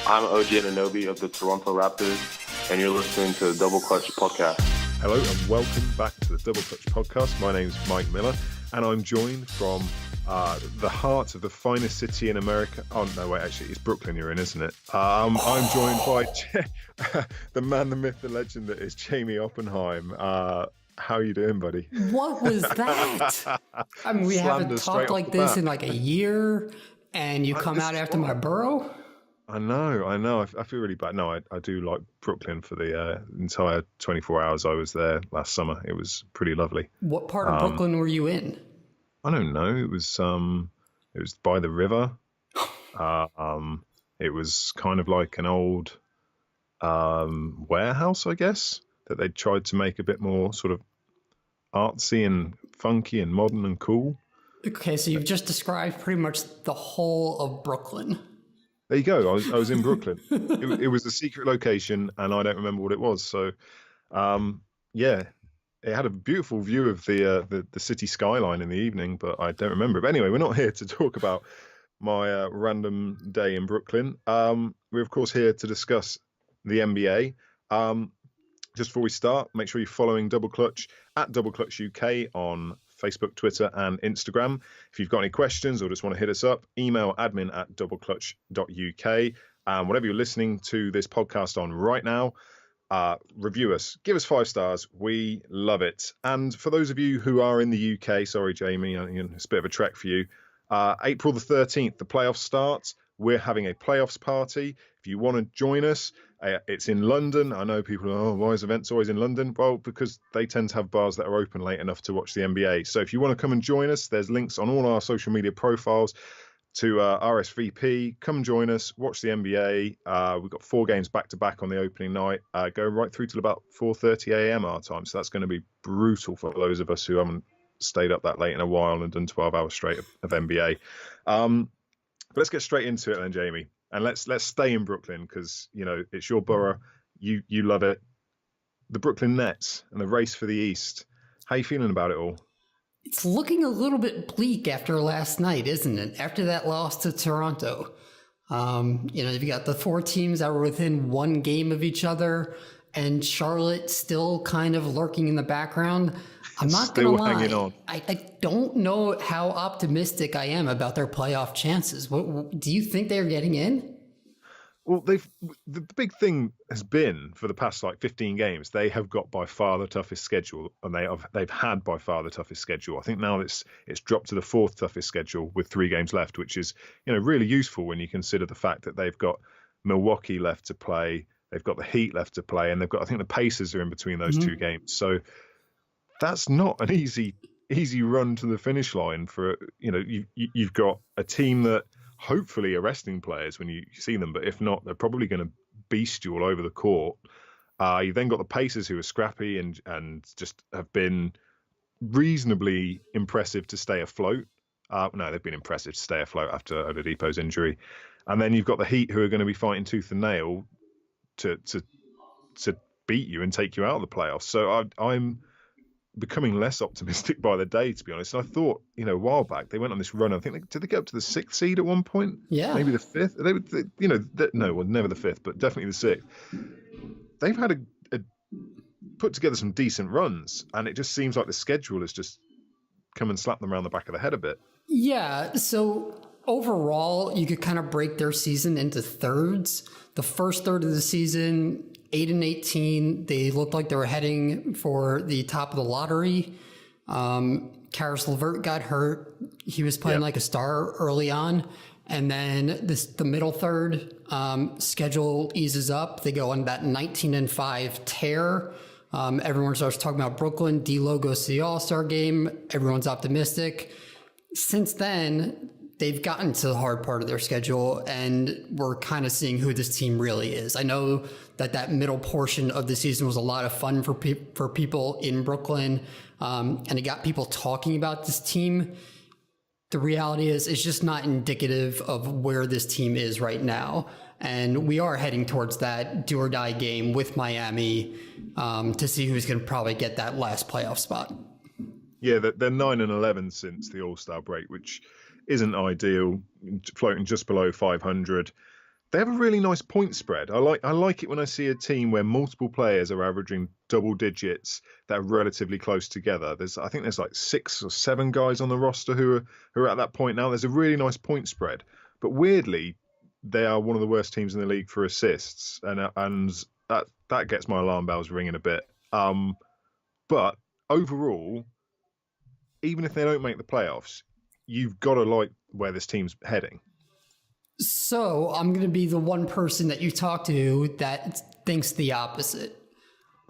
I'm OG Anunoby of the Toronto Raptors, and you're listening to the Double Clutch Podcast. Hello and welcome back to the Double Clutch Podcast. My name's Mike Miller, and I'm joined from the heart of the finest city in America. Oh, no, wait, actually, it's Brooklyn you're in, isn't it? I'm joined by the man, the myth, the legend that is Jaime Oppenheim. How are you doing, buddy? What was that? I mean, we haven't talked like this in like a year, and you come out after my borough? I know. I feel really bad. No, I do like Brooklyn for the entire 24 hours I was there last summer. It was pretty lovely. What part of Brooklyn were you in? I don't know. It was by the river. It was kind of like an old warehouse, I guess, that they tried to make a bit more sort of artsy and funky and modern and cool. Okay, so you've just described pretty much the whole of Brooklyn. There you go. I was in Brooklyn. It was a secret location, and I don't remember what it was. So, yeah, it had a beautiful view of the city skyline in the evening, but I don't remember. But anyway, we're not here to talk about my random day in Brooklyn. We're of course here to discuss the NBA. Just before we start, make sure you're following Double Clutch at Double Clutch UK on Facebook, Twitter, and Instagram. If you've got any questions or just want to hit us up, email admin@doubleclutch.uk. Whatever you're listening to this podcast on right now, review us. Give us 5 stars. We love it. And for those of you who are in the UK, sorry, Jaime, it's a bit of a trek for you. April the 13th, the playoffs start. We're having a playoffs party. If you want to join us, it's in London. I know people are, why is events always in London? Well, because they tend to have bars that are open late enough to watch the NBA. So if you want to come and join us, there's links on all our social media profiles to RSVP. Come join us, watch the NBA. We've got 4 games back-to-back on the opening night. Go right through till about 4:30 a.m. our time. So that's going to be brutal for those of us who haven't stayed up that late in a while and done 12 hours straight of NBA. But let's get straight into it then, Jaime. And let's stay in Brooklyn because, it's your borough. You love it. The Brooklyn Nets and the race for the East. How are you feeling about it all? It's looking a little bit bleak after last night, isn't it? After that loss to Toronto. You've got the 4 teams that were within 1 game of each other, and Charlotte still kind of lurking in the background. I'm not going to lie. Hanging on. I don't know how optimistic I am about their playoff chances. What do you think they're getting in? Well, the big thing has been for the past 15 games, they have got by far the toughest schedule, and they've had by far the toughest schedule. I think now it's dropped to the 4th toughest schedule with 3 games left, which is really useful when you consider the fact that they've got Milwaukee left to play, they've got the Heat left to play, and I think the Pacers are in between those 2 games. So that's not an easy run to the finish line for, you've got a team that hopefully are resting players when you see them, but if not, they're probably going to beast you all over the court. You've then got the Pacers who are scrappy and just have been reasonably impressive to stay afloat. No, they've been impressive to stay afloat after Oladipo's injury. And then you've got the Heat who are going to be fighting tooth and nail to beat you and take you out of the playoffs. So I'm becoming less optimistic by the day, to be honest. And I thought, a while back, they went on this run. I think did they get up to the 6th seed at one point? Yeah, maybe the 5th. Never the 5th, but definitely the 6th. They've had put together some decent runs, and it just seems like the schedule has just come and slapped them around the back of the head a bit. Yeah. So overall, you could kind of break their season into thirds. The first third of the season, 8-18, they looked like they were heading for the top of the lottery. Karis LeVert got hurt. He was playing like a star early on. And then the middle third, schedule eases up. They go on that 19-5 tear. Everyone starts talking about Brooklyn. D'Lo goes to the All-Star game. Everyone's optimistic. Since then, they've gotten to the hard part of their schedule, and we're kind of seeing who this team really is. I know that middle portion of the season was a lot of fun for people in Brooklyn, and it got people talking about this team. The reality is it's just not indicative of where this team is right now. And we are heading towards that do or die game with Miami to see who's going to probably get that last playoff spot. Yeah, they're 9-11 since the All-Star break, which isn't ideal, floating just below 500. They have a really nice point spread. I like it when I see a team where multiple players are averaging double digits that are relatively close together. I think there's like 6 or 7 guys on the roster who are at that point now. There's a really nice point spread, but weirdly, they are one of the worst teams in the league for assists, and that gets my alarm bells ringing a bit. But overall, even if they don't make the playoffs, you've got to like where this team's heading. So I'm going to be the one person that you talk to that thinks the opposite.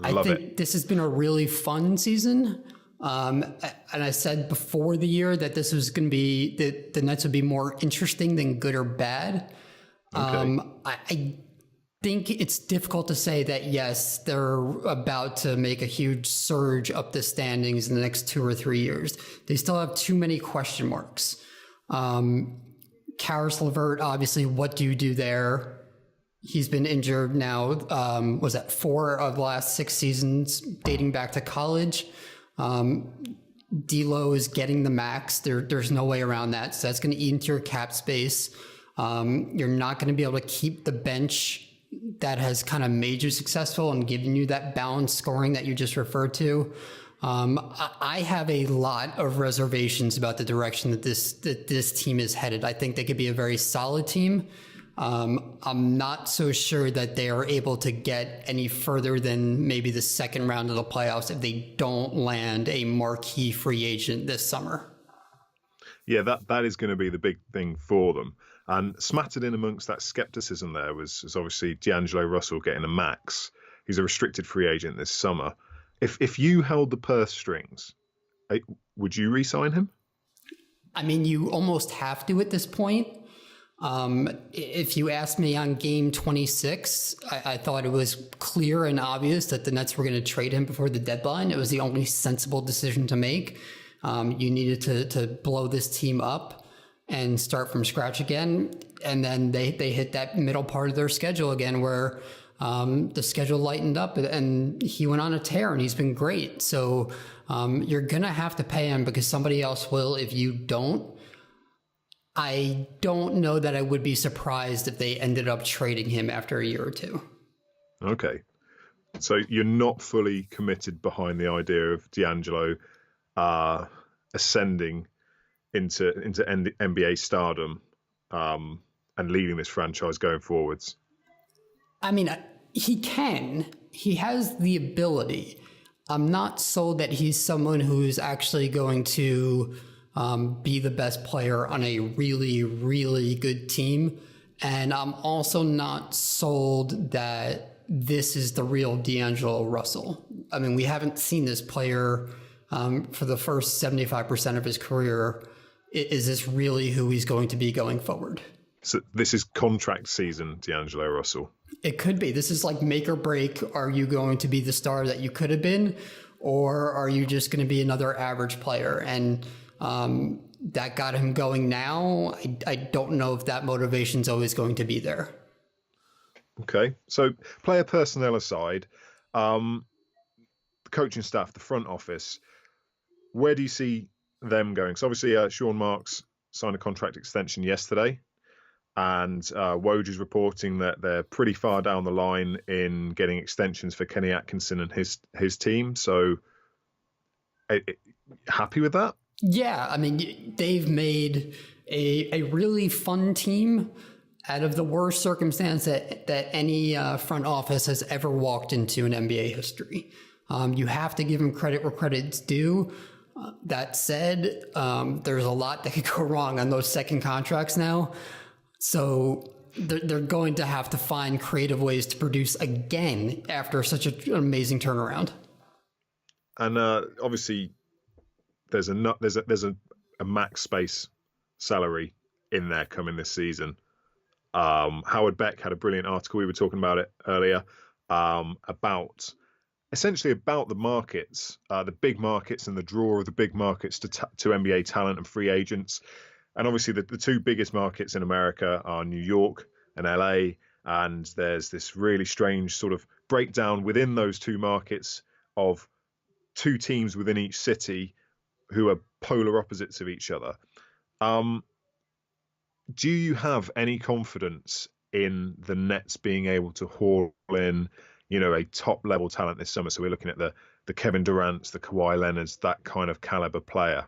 I think this has been a really fun season. And I said before the year that this was going to be, the Nets would be more interesting than good or bad. Okay. I think it's difficult to say that, yes, they're about to make a huge surge up the standings in the next 2 or 3 years. They still have too many question marks. Karis LeVert, obviously, what do you do there? He's been injured now, was that 4 of the last 6 seasons, dating back to college. D'Lo is getting the max. There's no way around that. So that's going to eat into your cap space. You're not going to be able to keep the bench that has kind of made you successful and given you that balanced scoring that you just referred to. I have a lot of reservations about the direction that this team is headed. I think they could be a very solid team. I'm not so sure that they are able to get any further than maybe the second round of the playoffs if they don't land a marquee free agent this summer. Yeah, that is going to be the big thing for them. And smattered in amongst that skepticism there was obviously D'Angelo Russell getting a max. He's a restricted free agent this summer. If you held the purse strings, would you re-sign him? I mean, you almost have to at this point. If you asked me on game 26, I thought it was clear and obvious that the Nets were going to trade him before the deadline. It was the only sensible decision to make. You needed to blow this team up and start from scratch again. And then they hit that middle part of their schedule again where the schedule lightened up and he went on a tear and he's been great. So you're going to have to pay him because somebody else will if you don't. I don't know that I would be surprised if they ended up trading him after a year or 2. Okay. So you're not fully committed behind the idea of D'Angelo ascending into NBA stardom and leading this franchise going forwards? I mean, he can. He has the ability. I'm not sold that he's someone who's actually going to be the best player on a really, really good team. And I'm also not sold that this is the real D'Angelo Russell. I mean, we haven't seen this player for the first 75% of his career. Is this really who he's going to be going forward? So this is contract season, D'Angelo Russell. It could be. This is like make or break. Are you going to be the star that you could have been, or are you just going to be another average player? And that got him going now. I don't know if that motivation is always going to be there. Okay. So player personnel aside, the coaching staff, the front office, where do you see them going? So obviously Sean Marks signed a contract extension yesterday. And Woj is reporting that they're pretty far down the line in getting extensions for Kenny Atkinson and his team. So, happy with that? Yeah, I mean, they've made a really fun team out of the worst circumstance that any front office has ever walked into in NBA history. You have to give them credit where credit's due. That said, there's a lot that could go wrong on those second contracts now. So they're going to have to find creative ways to produce again after such an amazing turnaround. And obviously, there's a max space salary in there coming this season. Howard Beck had a brilliant article. We were talking about it earlier about the markets, the big markets, and the draw of the big markets to NBA talent and free agents. And obviously the two biggest markets in America are New York and LA. And there's this really strange sort of breakdown within those two markets of two teams within each city who are polar opposites of each other. Do you have any confidence in the Nets being able to haul in, a top level talent this summer. So we're looking at the Kevin Durant's, the Kawhi Leonard's, that kind of caliber player.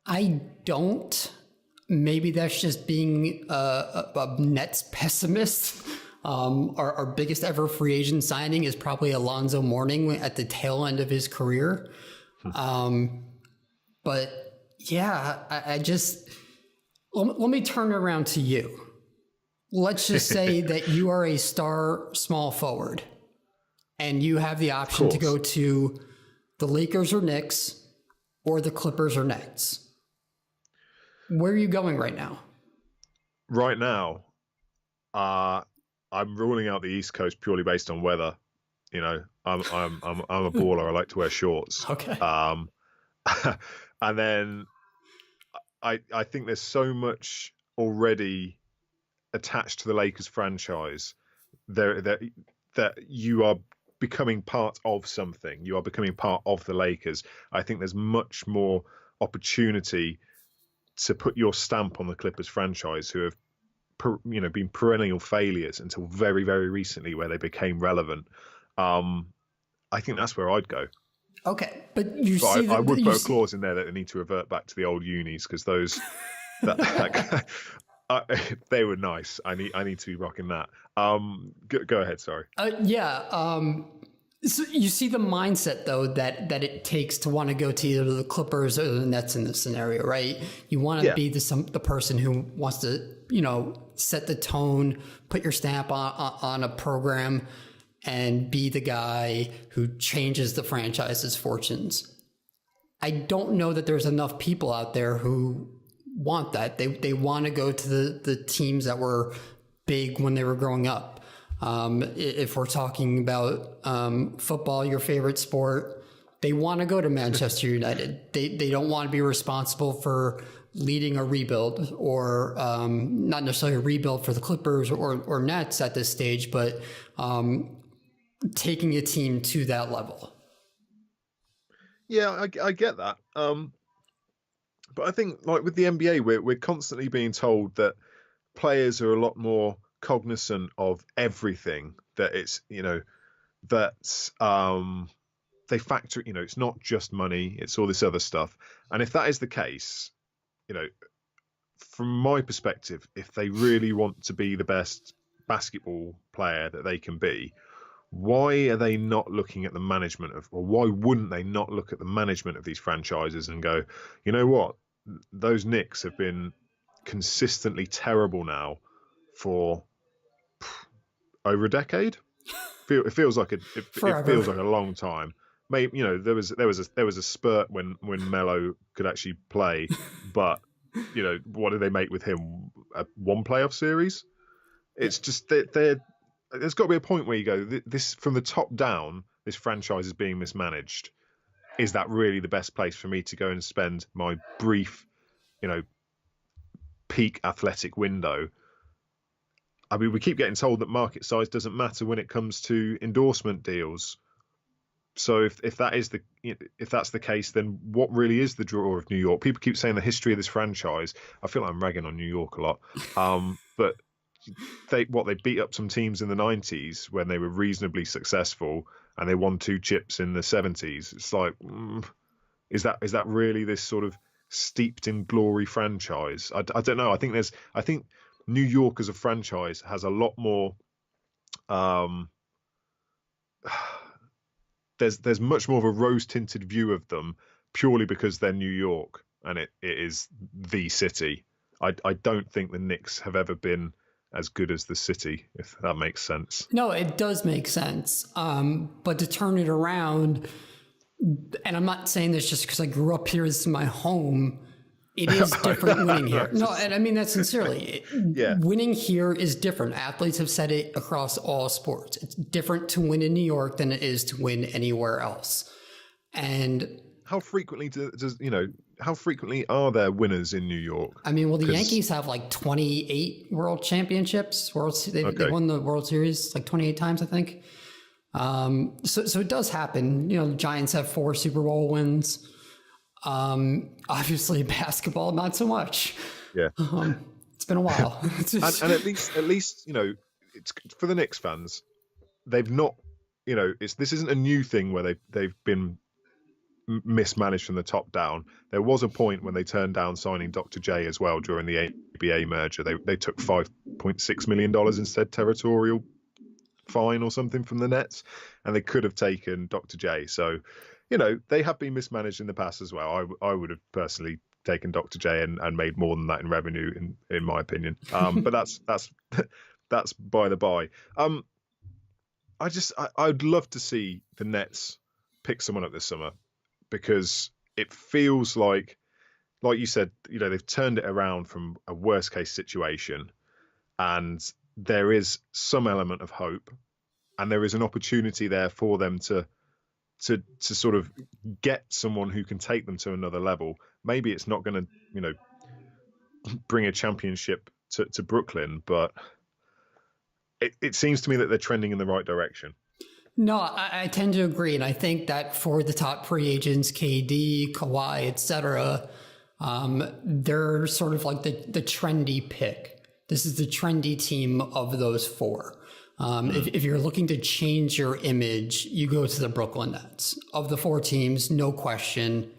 I don't. Maybe that's just being a Nets pessimist. Our biggest ever free agent signing is probably Alonzo Mourning at the tail end of his career. But yeah, I just, let me turn it around to you. Let's just say that you are a star small forward and you have the option to go to the Lakers or Knicks or the Clippers or Nets. Where are you going right now? Right now, I'm ruling out the East Coast purely based on weather. I'm a baller. I like to wear shorts. Okay. And then I think there's so much already attached to the Lakers franchise that you are becoming part of something. You are becoming part of the Lakers. I think there's much more opportunity to put your stamp on the Clippers franchise, who have been perennial failures until very, very recently, where they became relevant. I think that's where I'd go. Okay, but I would put a clause in there that they need to revert back to the old unis, because those they were nice. I need to be rocking that. Go ahead. Sorry. So you see the mindset though that it takes to want to go to either the Clippers or the Nets in this scenario, right? You want to be the person who wants to set the tone, put your stamp on a program, and be the guy who changes the franchise's fortunes. I don't know that there's enough people out there who want that. They want to go to the teams that were big when they were growing up. If we're talking about football, your favorite sport, they want to go to Manchester United. They don't want to be responsible for leading a rebuild, or not necessarily a rebuild for the Clippers or Nets at this stage, but taking a team to that level. Yeah, I get that. But I think, like with the NBA, we're constantly being told that players are a lot more cognizant of everything. That it's they factor. It's not just money; it's all this other stuff. And if that is the case, from my perspective, if they really want to be the best basketball player that they can be, why are they not looking at the management or why wouldn't they not look at the management of these franchises and go, you know what, those Knicks have been consistently terrible now for over a decade. It feels like it feels like a long time. Maybe there was a spurt when Melo could actually play, but what did they make with him? One playoff series. It's just that there's got to be a point where you go, this from the top down, this franchise is being mismanaged. Is that really the best place for me to go and spend my brief, peak athletic window? I mean, we keep getting told that market size doesn't matter when it comes to endorsement deals. So if that's the case, then what really is the draw of New York? People keep saying the history of this franchise. I feel like I'm ragging on New York a lot, but they beat up some teams in the 90s when they were reasonably successful, and they won 2 chips in the 70s. It's like, is that really this sort of steeped in glory franchise? I don't know. I think New York as a franchise has a lot more. There's much more of a rose-tinted view of them purely because they're New York and it is the city. I don't think the Knicks have ever been as good as the city, if that makes sense. No, it does make sense. But to turn it around, and I'm not saying this just because I grew up here, this is my home, it is different winning here. No, and I mean that sincerely. Yeah. Winning here is different. Athletes have said it across all sports. It's different to win in New York than it is to win anywhere else. And how frequently how frequently are there winners in New York? I mean, well, the Yankees have like 28 world championships. They won the World Series like 28 times, I think. So it does happen. The Giants have 4 Super Bowl wins. Obviously basketball, not so much. Yeah. It's been a while. and at least it's for the Knicks fans. They've not, this isn't a new thing where they've been mismanaged from the top down. There was a point when they turned down signing Dr. J as well during the ABA merger. They took $5.6 million instead, territorial fine or something from the Nets, and they could have taken Dr. J. So, they have been mismanaged in the past as well. I would have personally taken Dr. J and made more than that in revenue, in my opinion. But that's by the by. I'd love to see the Nets pick someone up this summer, because it feels like you said, they've turned it around from a worst case situation, and there is some element of hope, and there is an opportunity there for them to sort of get someone who can take them to another level. Maybe it's not going to, bring a championship to Brooklyn, but it seems to me that they're trending in the right direction. No, I tend to agree. And I think that for the top free agents, KD, Kawhi, etc., they're sort of like the trendy pick. This is the trendy team of those four. If you're looking to change your image, you go to the Brooklyn Nets. Of the four teams, no question,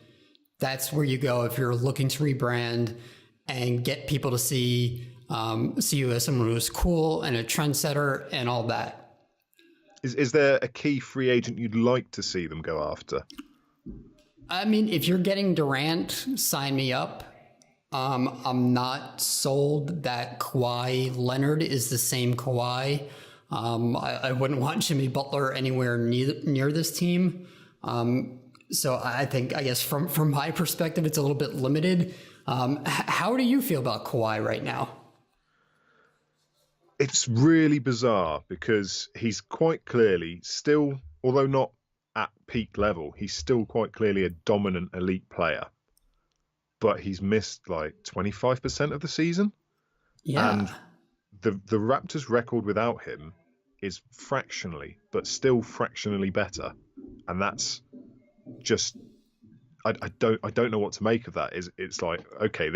that's where you go if you're looking to rebrand and get people to see you as someone who's cool and a trendsetter and all that. Is there a key free agent you'd like to see them go after? I mean, if you're getting Durant, sign me up. I'm not sold that Kawhi Leonard is the same Kawhi. I wouldn't want Jimmy Butler anywhere near this team. So I guess from my perspective, it's a little bit limited. How do you feel about Kawhi right now? It's really bizarre, because he's quite clearly still, although not at peak level, he's still quite clearly a dominant elite player. But he's missed like 25% of the season. Yeah. And the Raptors' record without him is fractionally, but still fractionally better. And that's just, I don't know what to make of that. It's like, okay,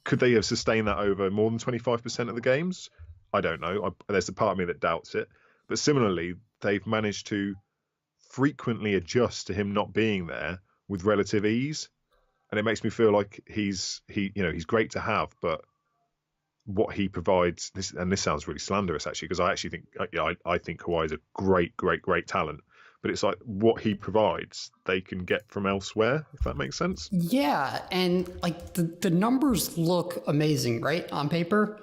could they have sustained that over more than 25% of the games? I don't know. There's a part of me that doubts it. But similarly, they've managed to frequently adjust to him not being there with relative ease. And it makes me feel like he's great to have, but what he provides, this sounds really slanderous actually, because I actually think, I think Kawhi is a great talent. But it's like what he provides, they can get from elsewhere, if that makes sense. Yeah, and like the numbers look amazing, right, on paper?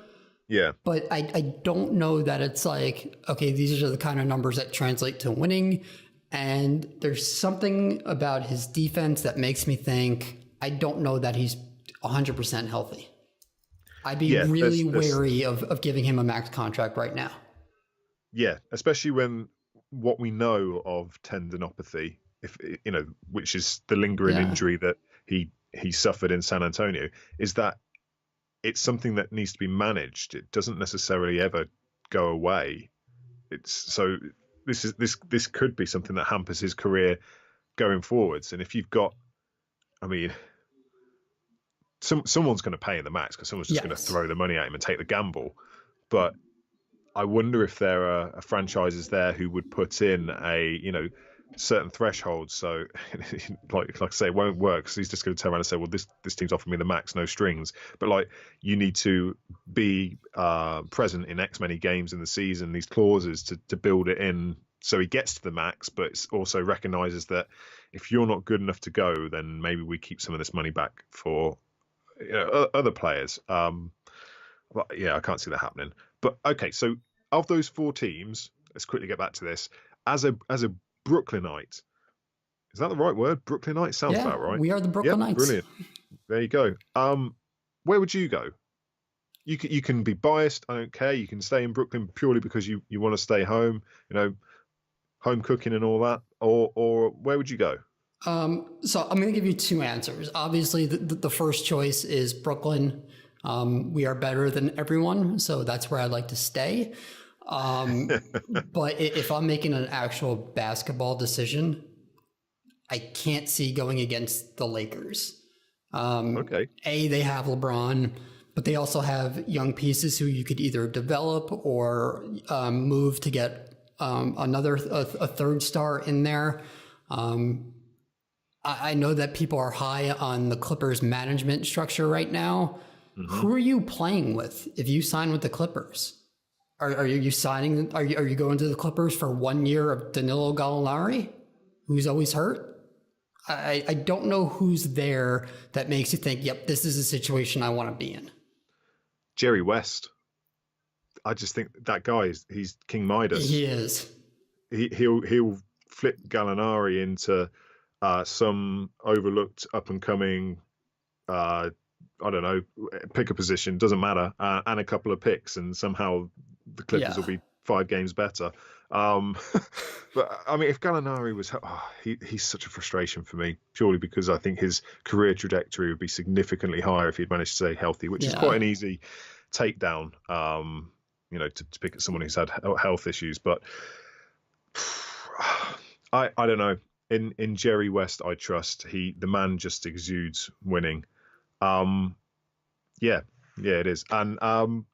Yeah. But I don't know that it's like, okay, these are the kind of numbers that translate to winning. And there's something about his defense that makes me think, I don't know that he's 100% healthy. I'd be really wary of giving him a max contract right now. Yeah, especially when what we know of tendinopathy, which is the lingering injury that he suffered in San Antonio, is that it's something that needs to be managed. It doesn't necessarily ever go away. This could be something that hampers his career going forwards. And if you've got, someone's going to pay in the max, because someone's just going to throw the money at him and take the gamble. But I wonder if there are franchises there who would put in a, certain threshold. So like I say, it won't work, because he's just going to turn around and say, well, this team's offering me the max, no strings. But like, you need to be present in X many games in the season, these clauses to build it in so he gets to the max, but it also recognizes that if you're not good enough to go, then maybe we keep some of this money back for other players. But yeah, I can't see that happening. But okay, so of those four teams, let's quickly get back to this. As a Brooklynite, is that the right word? Brooklynite sounds about right. We are the Brooklynites. Yep, brilliant. There you go. Where would you go? You can be biased. I don't care. You can stay in Brooklyn purely because you want to stay home. Home cooking and all that. Or where would you go? So I'm going to give you two answers. Obviously, the first choice is Brooklyn. We are better than everyone, so that's where I'd like to stay. But if I'm making an actual basketball decision, I can't see going against the Lakers. Okay. They have LeBron, but they also have young pieces who you could either develop or move to get a third star in there. I know that people are high on the Clippers management structure right now. Mm-hmm. Who are you playing with if you sign with the Clippers? Are you signing? Are you going to the Clippers for 1 year of Danilo Gallinari, who's always hurt? I don't know who's there that makes you think, yep, this is a situation I want to be in. Jerry West. I just think that guy he's King Midas. He is. He'll flip Gallinari into some overlooked up and coming. I don't know, pick a position, doesn't matter, and a couple of picks, and somehow the Clippers will be 5 games better. But I mean, if Gallinari was, he's such a frustration for me, purely because I think his career trajectory would be significantly higher if he'd managed to stay healthy, which is quite an easy takedown, to pick at someone who's had health issues. But I don't know. In Jerry West, I trust. The man just exudes winning. Yeah, it is. And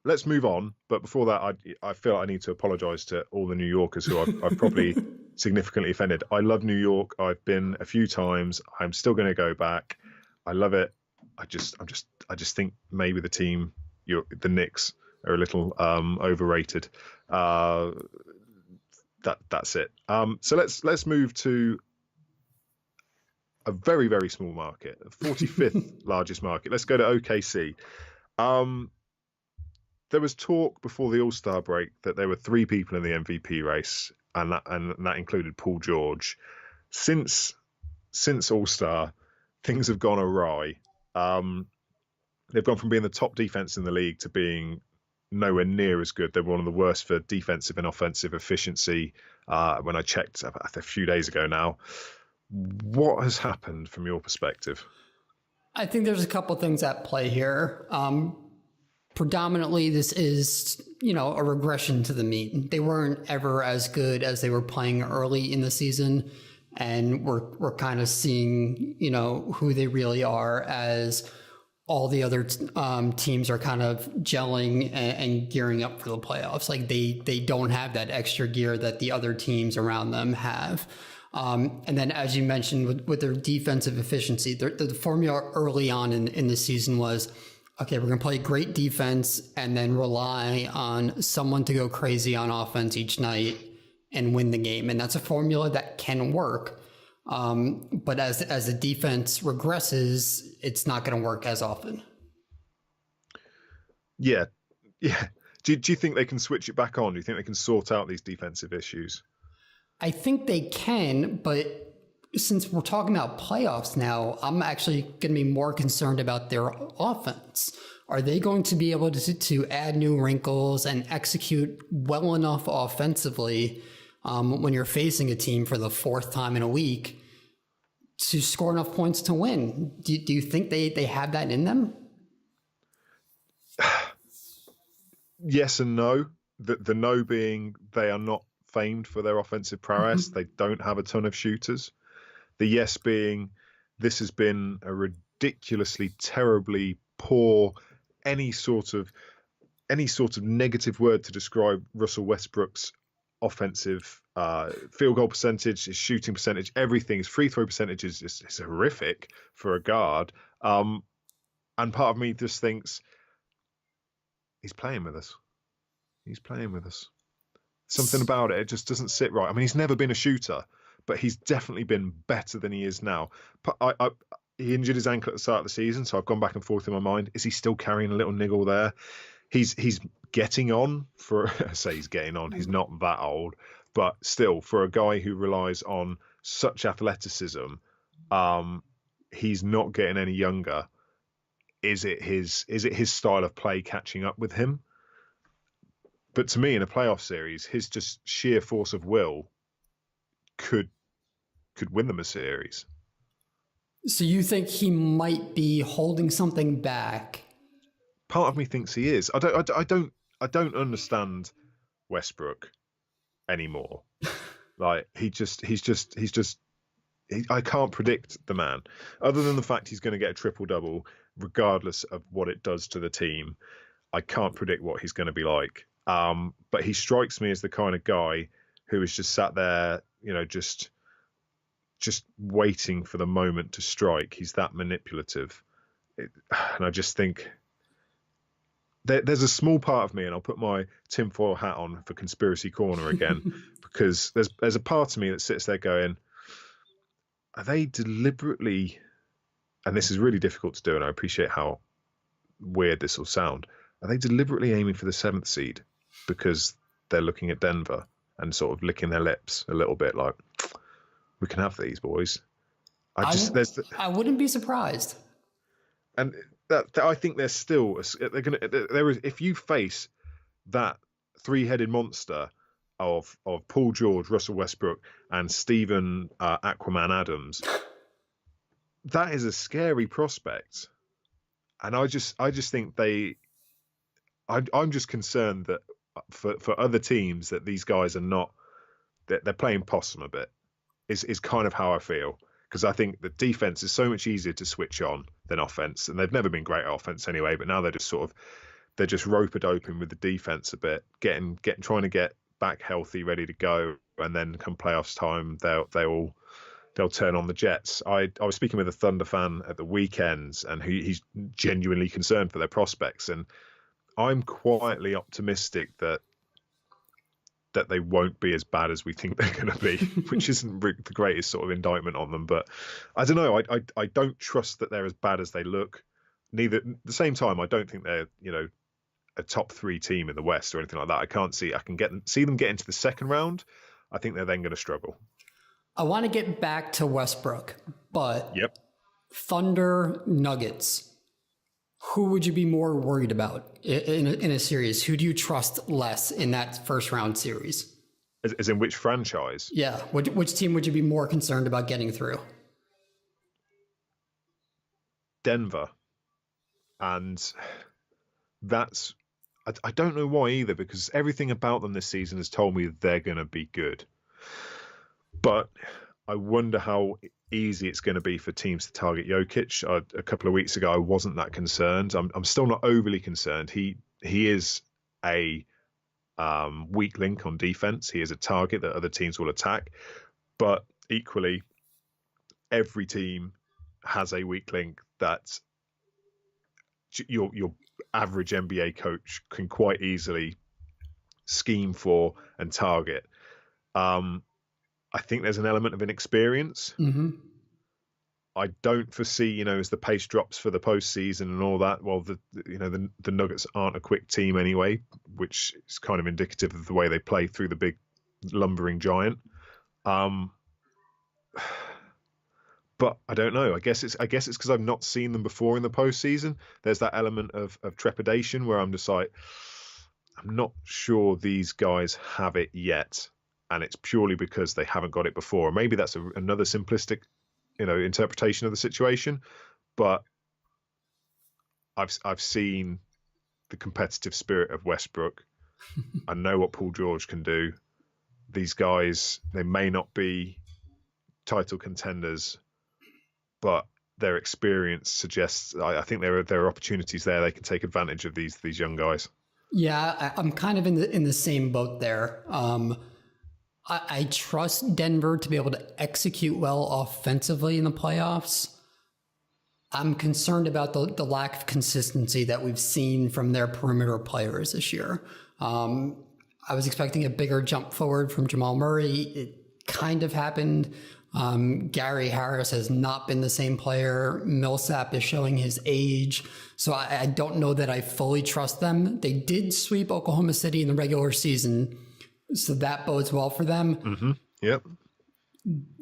let's move on. But before that, I feel I need to apologise to all the New Yorkers who I've probably significantly offended. I love New York. I've been a few times. I'm still going to go back. I love it. I just think maybe the team, the Knicks, are a little overrated. That's it. So let's move to a very, very small market, 45th largest market. Let's go to OKC. There was talk before the All-Star break that there were 3 people in the MVP race, and that included Paul George. Since All-Star, things have gone awry. They've gone from being the top defense in the league to being nowhere near as good. They were one of the worst for defensive and offensive efficiency when I checked a few days ago now. What has happened from your perspective? I think there's a couple things at play here. Predominantly, this is, a regression to the mean. They weren't ever as good as they were playing early in the season. And we're kind of seeing, who they really are as all the other teams are kind of gelling and gearing up for the playoffs. Like they don't have that extra gear that the other teams around them have. And then, as you mentioned, with their defensive efficiency, the formula early on in the season was, okay, we're going to play great defense and then rely on someone to go crazy on offense each night and win the game. And that's a formula that can work. But as the defense regresses, it's not going to work as often. Yeah. Do you think they can switch it back on? Do you think they can sort out these defensive issues? I think they can, but since we're talking about playoffs now, I'm actually going to be more concerned about their offense. Are they going to be able to add new wrinkles and execute well enough offensively when you're facing a team for the 4th time in a week to score enough points to win? Do you think they have that in them? Yes and no. The no being they are not famed for their offensive prowess. They don't have a ton of shooters. The yes being this has been a ridiculously, terribly poor, any sort of negative word to describe Russell Westbrook's offensive field goal percentage, his shooting percentage, everything. His free throw percentage is horrific for a guard. And part of me just thinks he's playing with us. Something about it just doesn't sit right. I mean, he's never been a shooter, but he's definitely been better than he is now. He injured his ankle at the start of the season, so I've gone back and forth in my mind. Is he still carrying a little niggle there? He's getting on I say he's getting on. He's not that old, but still, for a guy who relies on such athleticism, he's not getting any younger. Is it his style of play catching up with him? But to me, in a playoff series, his just sheer force of will could win them a series. So you think he might be holding something back? Part of me thinks he is. I don't understand Westbrook anymore. Like he's just I can't predict the man, other than the fact he's going to get a triple-double, regardless of what it does to the team. I can't predict what he's going to be like. But he strikes me as the kind of guy who is just sat there, just waiting for the moment to strike. He's that manipulative. And I just think there's a small part of me, and I'll put my tinfoil hat on for Conspiracy Corner again, because there's a part of me that sits there going, are they deliberately, and this is really difficult to do, and I appreciate how weird this will sound, are they deliberately aiming for the 7th seed because they're looking at Denver and sort of licking their lips a little bit like, we can have these, boys? I wouldn't be surprised. And that I think there's still if you face that 3-headed monster of Paul George, Russell Westbrook, and Steven Aquaman Adams, that is a scary prospect. And I just think I'm just concerned that for other teams that these guys are not, that they're playing possum a bit. Is kind of how I feel, because I think the defense is so much easier to switch on than offense, and they've never been great at offense anyway. But now they're just rope-a open with the defense a bit, trying to get back healthy, ready to go, and then come playoffs time, they'll turn on the Jets. I was speaking with a Thunder fan at the weekends, and he's genuinely concerned for their prospects, and I'm quietly optimistic that they won't be as bad as we think they're going to be, which isn't the greatest sort of indictment on them. But I don't know. I don't trust that they're as bad as they look. Neither, at the same time, I don't think they're, a top 3 team in the West or anything like that. I can see them get into the second round. I think they're then going to struggle. I want to get back to Westbrook, but yep. Thunder Nuggets. Who would you be more worried about in a series? Who do you trust less in that first round series? As in which franchise? Yeah. Which team would you be more concerned about getting through? Denver. And that's, I don't know why either, because everything about them this season has told me they're going to be good. But I wonder how easy it's going to be for teams to target Jokic. A couple of weeks ago, I wasn't that concerned. I'm still not overly concerned. He is a weak link on defense. He is a target that other teams will attack. But equally, every team has a weak link that your average NBA coach can quite easily scheme for and target. I think there's an element of inexperience. Mm-hmm. I don't foresee, as the pace drops for the postseason and all that. Well, the Nuggets aren't a quick team anyway, which is kind of indicative of the way they play through the big lumbering giant. But I don't know. I guess it's because I've not seen them before in the postseason. There's that element of trepidation where I'm just like, I'm not sure these guys have it yet. And it's purely because they haven't got it before. Maybe that's another simplistic, interpretation of the situation. But I've seen the competitive spirit of Westbrook. I know what Paul George can do. These guys, they may not be title contenders, but their experience suggests I think there are opportunities there. They can take advantage of these young guys. Yeah, I'm kind of in the same boat there. I trust Denver to be able to execute well offensively in the playoffs. I'm concerned about the lack of consistency that we've seen from their perimeter players this year. I was expecting a bigger jump forward from Jamal Murray. It kind of happened. Gary Harris has not been the same player. Millsap is showing his age. So I don't know that I fully trust them. They did sweep Oklahoma City in the regular season, so that bodes well for them. Mm-hmm. Yep.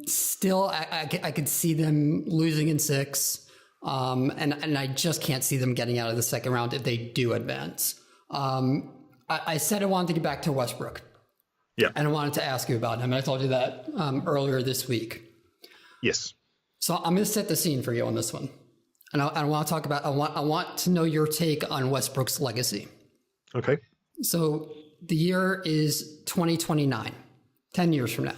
Still, I could see them losing in 6. And I just can't see them getting out of the second round if they do advance. I said I wanted to get back to Westbrook. Yeah. And I wanted to ask you about him. I told you that earlier this week. Yes. So I'm going to set the scene for you on this one. And I want to talk about, I want to know your take on Westbrook's legacy. Okay. So the year is 2029, 10 years from now.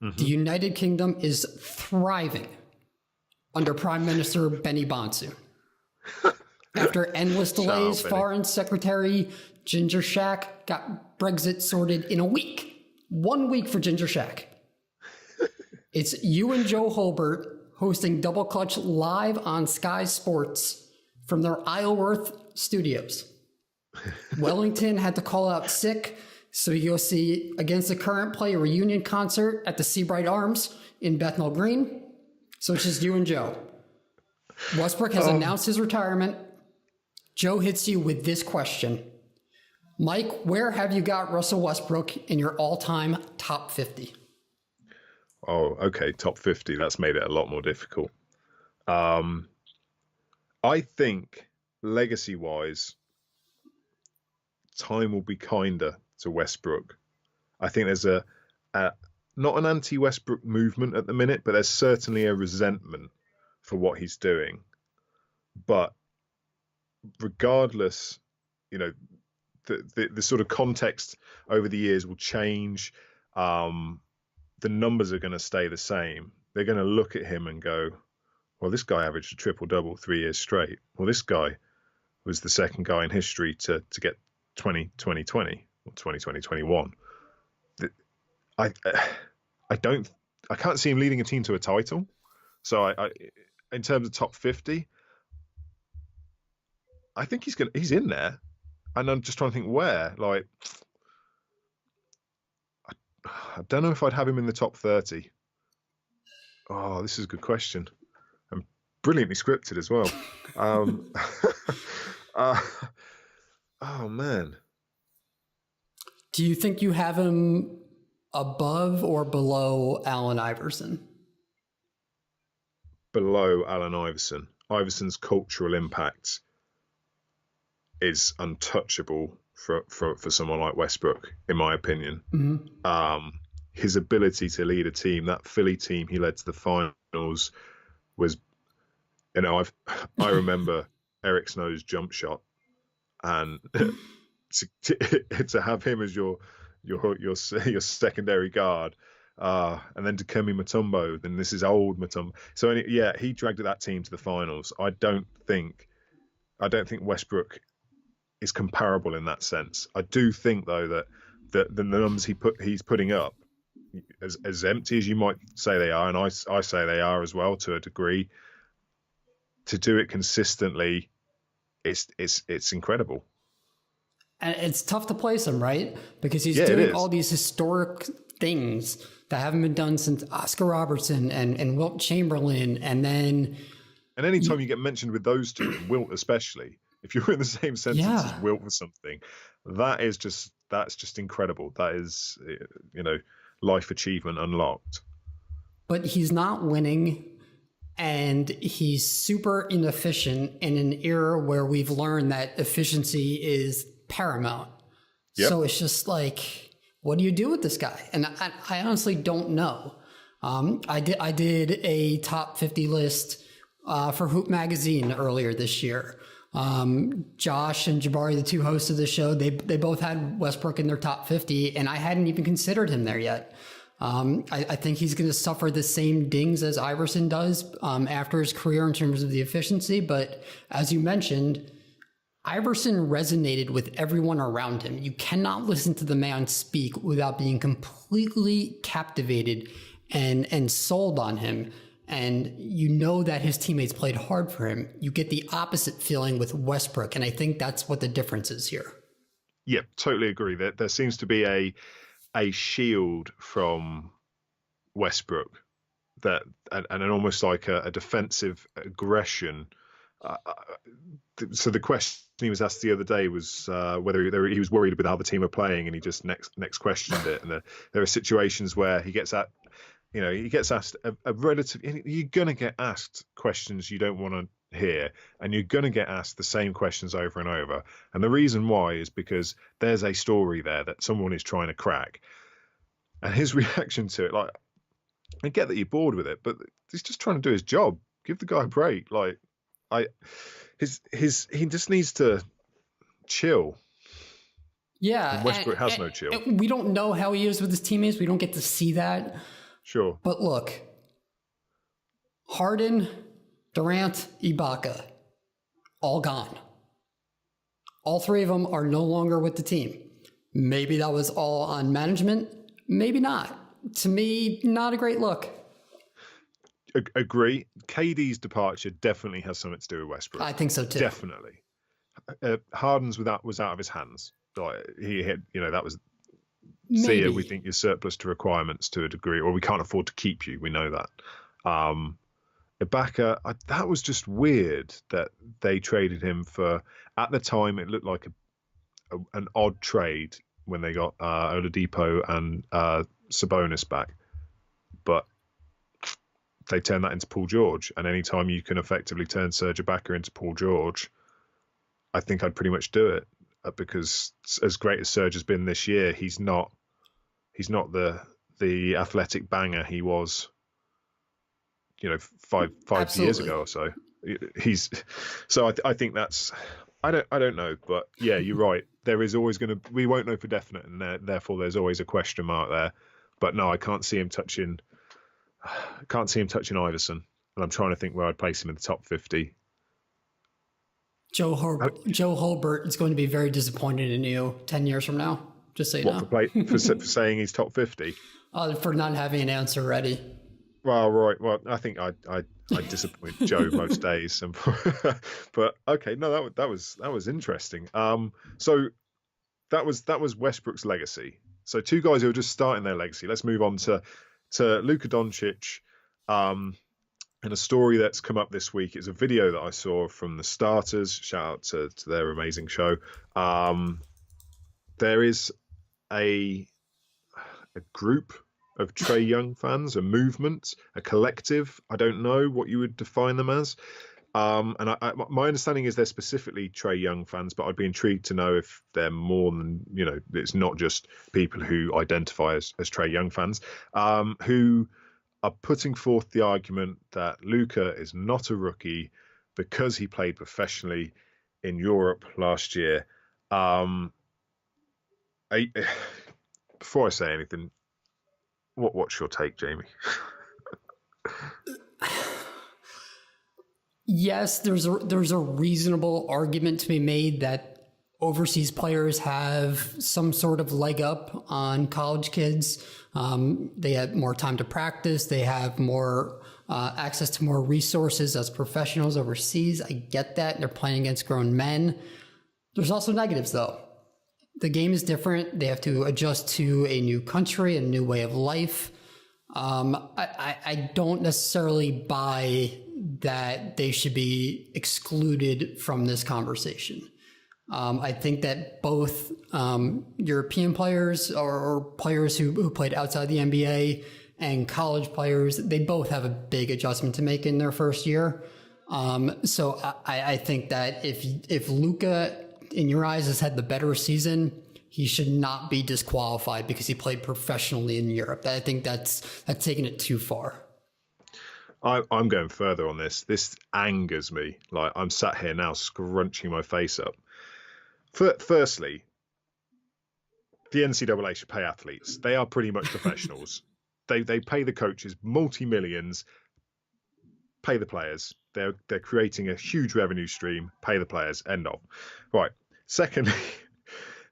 The United Kingdom is thriving under Prime Minister Benny Bonsu. After endless delays, Foreign Secretary Ginger Shack got Brexit sorted in a week. 1 week for Ginger Shack. It's you and Joe Holbert hosting Double Clutch live on Sky Sports from their Isleworth studios. Wellington had to call out sick, so you'll see Against the Current play a reunion concert at the Seabright Arms in Bethnal Green. So it's just you and Joe. Westbrook has announced his retirement. Joe hits you with this question. Mike, where have you got Russell Westbrook in your all-time top 50? Oh, okay, top 50. That's made it a lot more difficult. I think legacy-wise, time will be kinder to Westbrook. I think there's a not an anti-Westbrook movement at the minute, but there's certainly a resentment for what he's doing. But regardless, you know, the sort of context over the years will change. The numbers are going to stay the same. They're going to look at him and go, well, this guy averaged a triple-double 3 years straight. Well, this guy was the second guy in history to get 20-20-20 or 20-20-21. I can't see him leading a team to a title. So I in terms of top 50, I think he's in there. And I'm just trying to think where. Like, I don't know if I'd have him in the top 30. Oh, this is a good question. And brilliantly scripted as well. Oh, man. Do you think you have him above or below Allen Iverson? Below Allen Iverson. Iverson's cultural impact is untouchable for someone like Westbrook, in my opinion. Mm-hmm. His ability to lead a team, that Philly team he led to the finals, was, you know, I remember Eric Snow's jump shot, and to have him as your secondary guard, and then to Dikembe Mutombo, then this is old Mutombo. So yeah, he dragged that team to the finals. I don't think Westbrook is comparable in that sense. I do think though that the numbers he's putting up, as empty as you might say they are, and I say they are as well to a degree, to do it consistently, it's incredible. And it's tough to place him, right? Because he's doing all these historic things that haven't been done since Oscar Robertson and Wilt Chamberlain, and anytime you get mentioned with those two, Wilt especially, if you're in the same sentence as Wilt for something, that's just incredible. That is, you know, life achievement unlocked. But he's not winning, and he's super inefficient in an era where we've learned that efficiency is paramount. Yep. So it's just like, what do you do with this guy? And I honestly don't know. I did a top 50 list for Hoop Magazine earlier this year. Josh and Jabari, the two hosts of the show, they both had Westbrook in their top 50, and I hadn't even considered him there yet. I think he's going to suffer the same dings as Iverson does after his career in terms of the efficiency. But as you mentioned, Iverson resonated with everyone around him. You cannot listen to the man speak without being completely captivated and sold on him. And you know that his teammates played hard for him. You get the opposite feeling with Westbrook, and I think that's what the difference is here. Yeah, totally agree. There seems to be a shield from Westbrook, and almost like a defensive aggression. So the question he was asked the other day was whether he was worried with how the team are playing, and he just next questioned it. And there are situations where he gets asked a relative. You're going to get asked questions you don't want to hear, and you're going to get asked the same questions over and over. And the reason why is because there's a story there that someone is trying to crack. And his reaction to it, like, I get that you're bored with it, but he's just trying to do his job. Give the guy a break. Like, he just needs to chill. Yeah, and Westbrook has no chill. We don't know how he is with his teammates. We don't get to see that. Sure. But look, Harden, Durant, Ibaka, all gone. All three of them are no longer with the team. Maybe that was all on management. Maybe not. To me, not a great look. Agree. KD's departure definitely has something to do with Westbrook. I think so too. Definitely. Harden's was out of his hands. Like he had, that was. Maybe. See ya, we think you're surplus to requirements to a degree, or we can't afford to keep you. We know that. Ibaka, that was just weird that they traded him for. At the time, it looked like an odd trade when they got Oladipo and Sabonis back, but they turned that into Paul George. And anytime you can effectively turn Serge Ibaka into Paul George, I think I'd pretty much do it, because as great as Serge has been this year, he's not the athletic banger he was, five years ago or so. I think that's. I don't know, but yeah, you're right. There is always we won't know for definite, and therefore there's always a question mark there. But no, I can't see him touching Iverson, and I'm trying to think where I'd place him in the top 50. Joe Holbert is going to be very disappointed in you 10 years from now. Just so you know. For saying he's top 50? For not having an answer ready. Well, right. Well, I think I disappoint Joe most days. But okay, no, that was interesting. So that was Westbrook's legacy. So two guys who are just starting their legacy. Let's move on to Luka Doncic. And a story that's come up this week is a video that I saw from the Starters. Shout out to their amazing show. There is a group of Trae Young fans, a movement, a collective. I don't know what you would define them as. And my understanding is they're specifically Trae Young fans, but I'd be intrigued to know if they're more than, it's not just people who identify as Trae Young fans, who are putting forth the argument that Luka is not a rookie because he played professionally in Europe last year. Before I say anything, what's your take, Jamie? Yes, there's a reasonable argument to be made that overseas players have some sort of leg up on college kids. They have more time to practice. They have more access to more resources as professionals overseas. I get that. They're playing against grown men. There's also negatives, though. The game is different. They have to adjust to a new country, a new way of life. I don't necessarily buy that they should be excluded from this conversation. I think that both European players or players who played outside the NBA and college players, they both have a big adjustment to make in their first year. So I think that if Luka, in your eyes, has had the better season, he should not be disqualified because he played professionally in Europe. I think that's taking it too far. I'm going further on this. This angers me. Like, I'm sat here now scrunching my face up. Firstly, the NCAA should pay athletes. They are pretty much professionals. They pay the coaches multi-millions, pay the players. They're creating a huge revenue stream, pay the players, end of. Right. Secondly,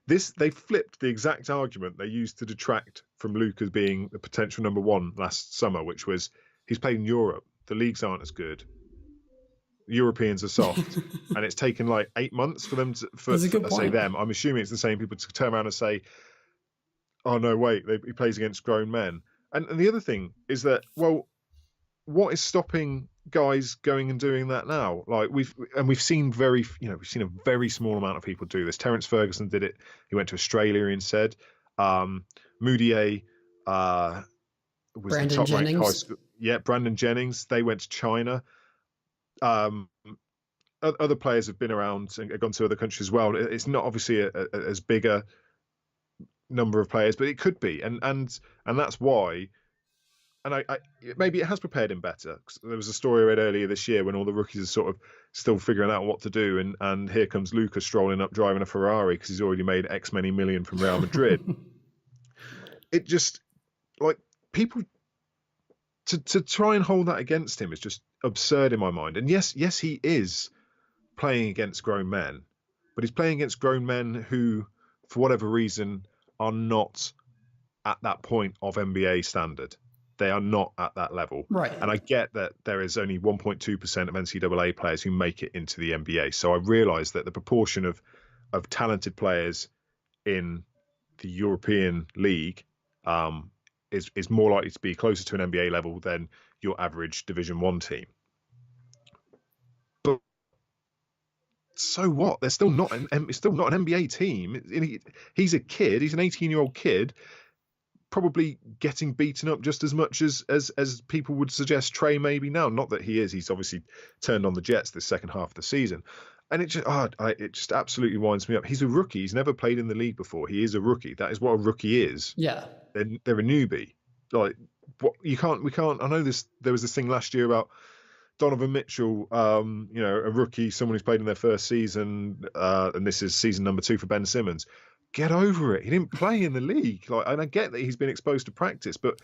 they flipped the exact argument they used to detract from Luka being the potential number one last summer, which was he's played in Europe. The leagues aren't as good. Europeans are soft. And it's taken like 8 months for them to say them. I'm assuming it's the same people to turn around and say, oh, no, wait, he plays against grown men. And the other thing is that, well, what is stopping guys going and doing that now? Like we've seen we've seen a very small amount of people do this. Terence Ferguson did it. He went to Australia instead. Moutier was Brandon the top ranked Jennings. high school. Yeah, Brandon Jennings. They went to China. Other players have been around and gone to other countries as well. It's not obviously as big a number of players, but it could be, and that's why. And I maybe it has prepared him better. There was a story I read earlier this year when all the rookies are sort of still figuring out what to do, and here comes Luka strolling up driving a Ferrari because he's already made X many million from Real Madrid. It just, like, people to try and hold that against him is just absurd in my mind. And yes, he is playing against grown men, but he's playing against grown men who, for whatever reason, are not at that point of NBA standard. They are not at that level. Right. And I get that there is only 1.2% of NCAA players who make it into the NBA. So I realize that the proportion of talented players in the European League is more likely to be closer to an NBA level than your average Division I team. But so what? They're still not it's still not an NBA team. He's a kid. He's an 18-year-old kid, probably getting beaten up just as much as people would suggest Trey maybe now. Not that he is. He's obviously turned on the Jets this second half of the season. And it just absolutely winds me up. He's a rookie. He's never played in the league before. He is a rookie. That is what a rookie is. Yeah. They're a newbie. Like, what we can't. I know there was this thing last year about Donovan Mitchell, a rookie, someone who's played in their first season, and this is season number 2 for Ben Simmons. Get over it. He didn't play in the league. And I get that he's been exposed to practice, but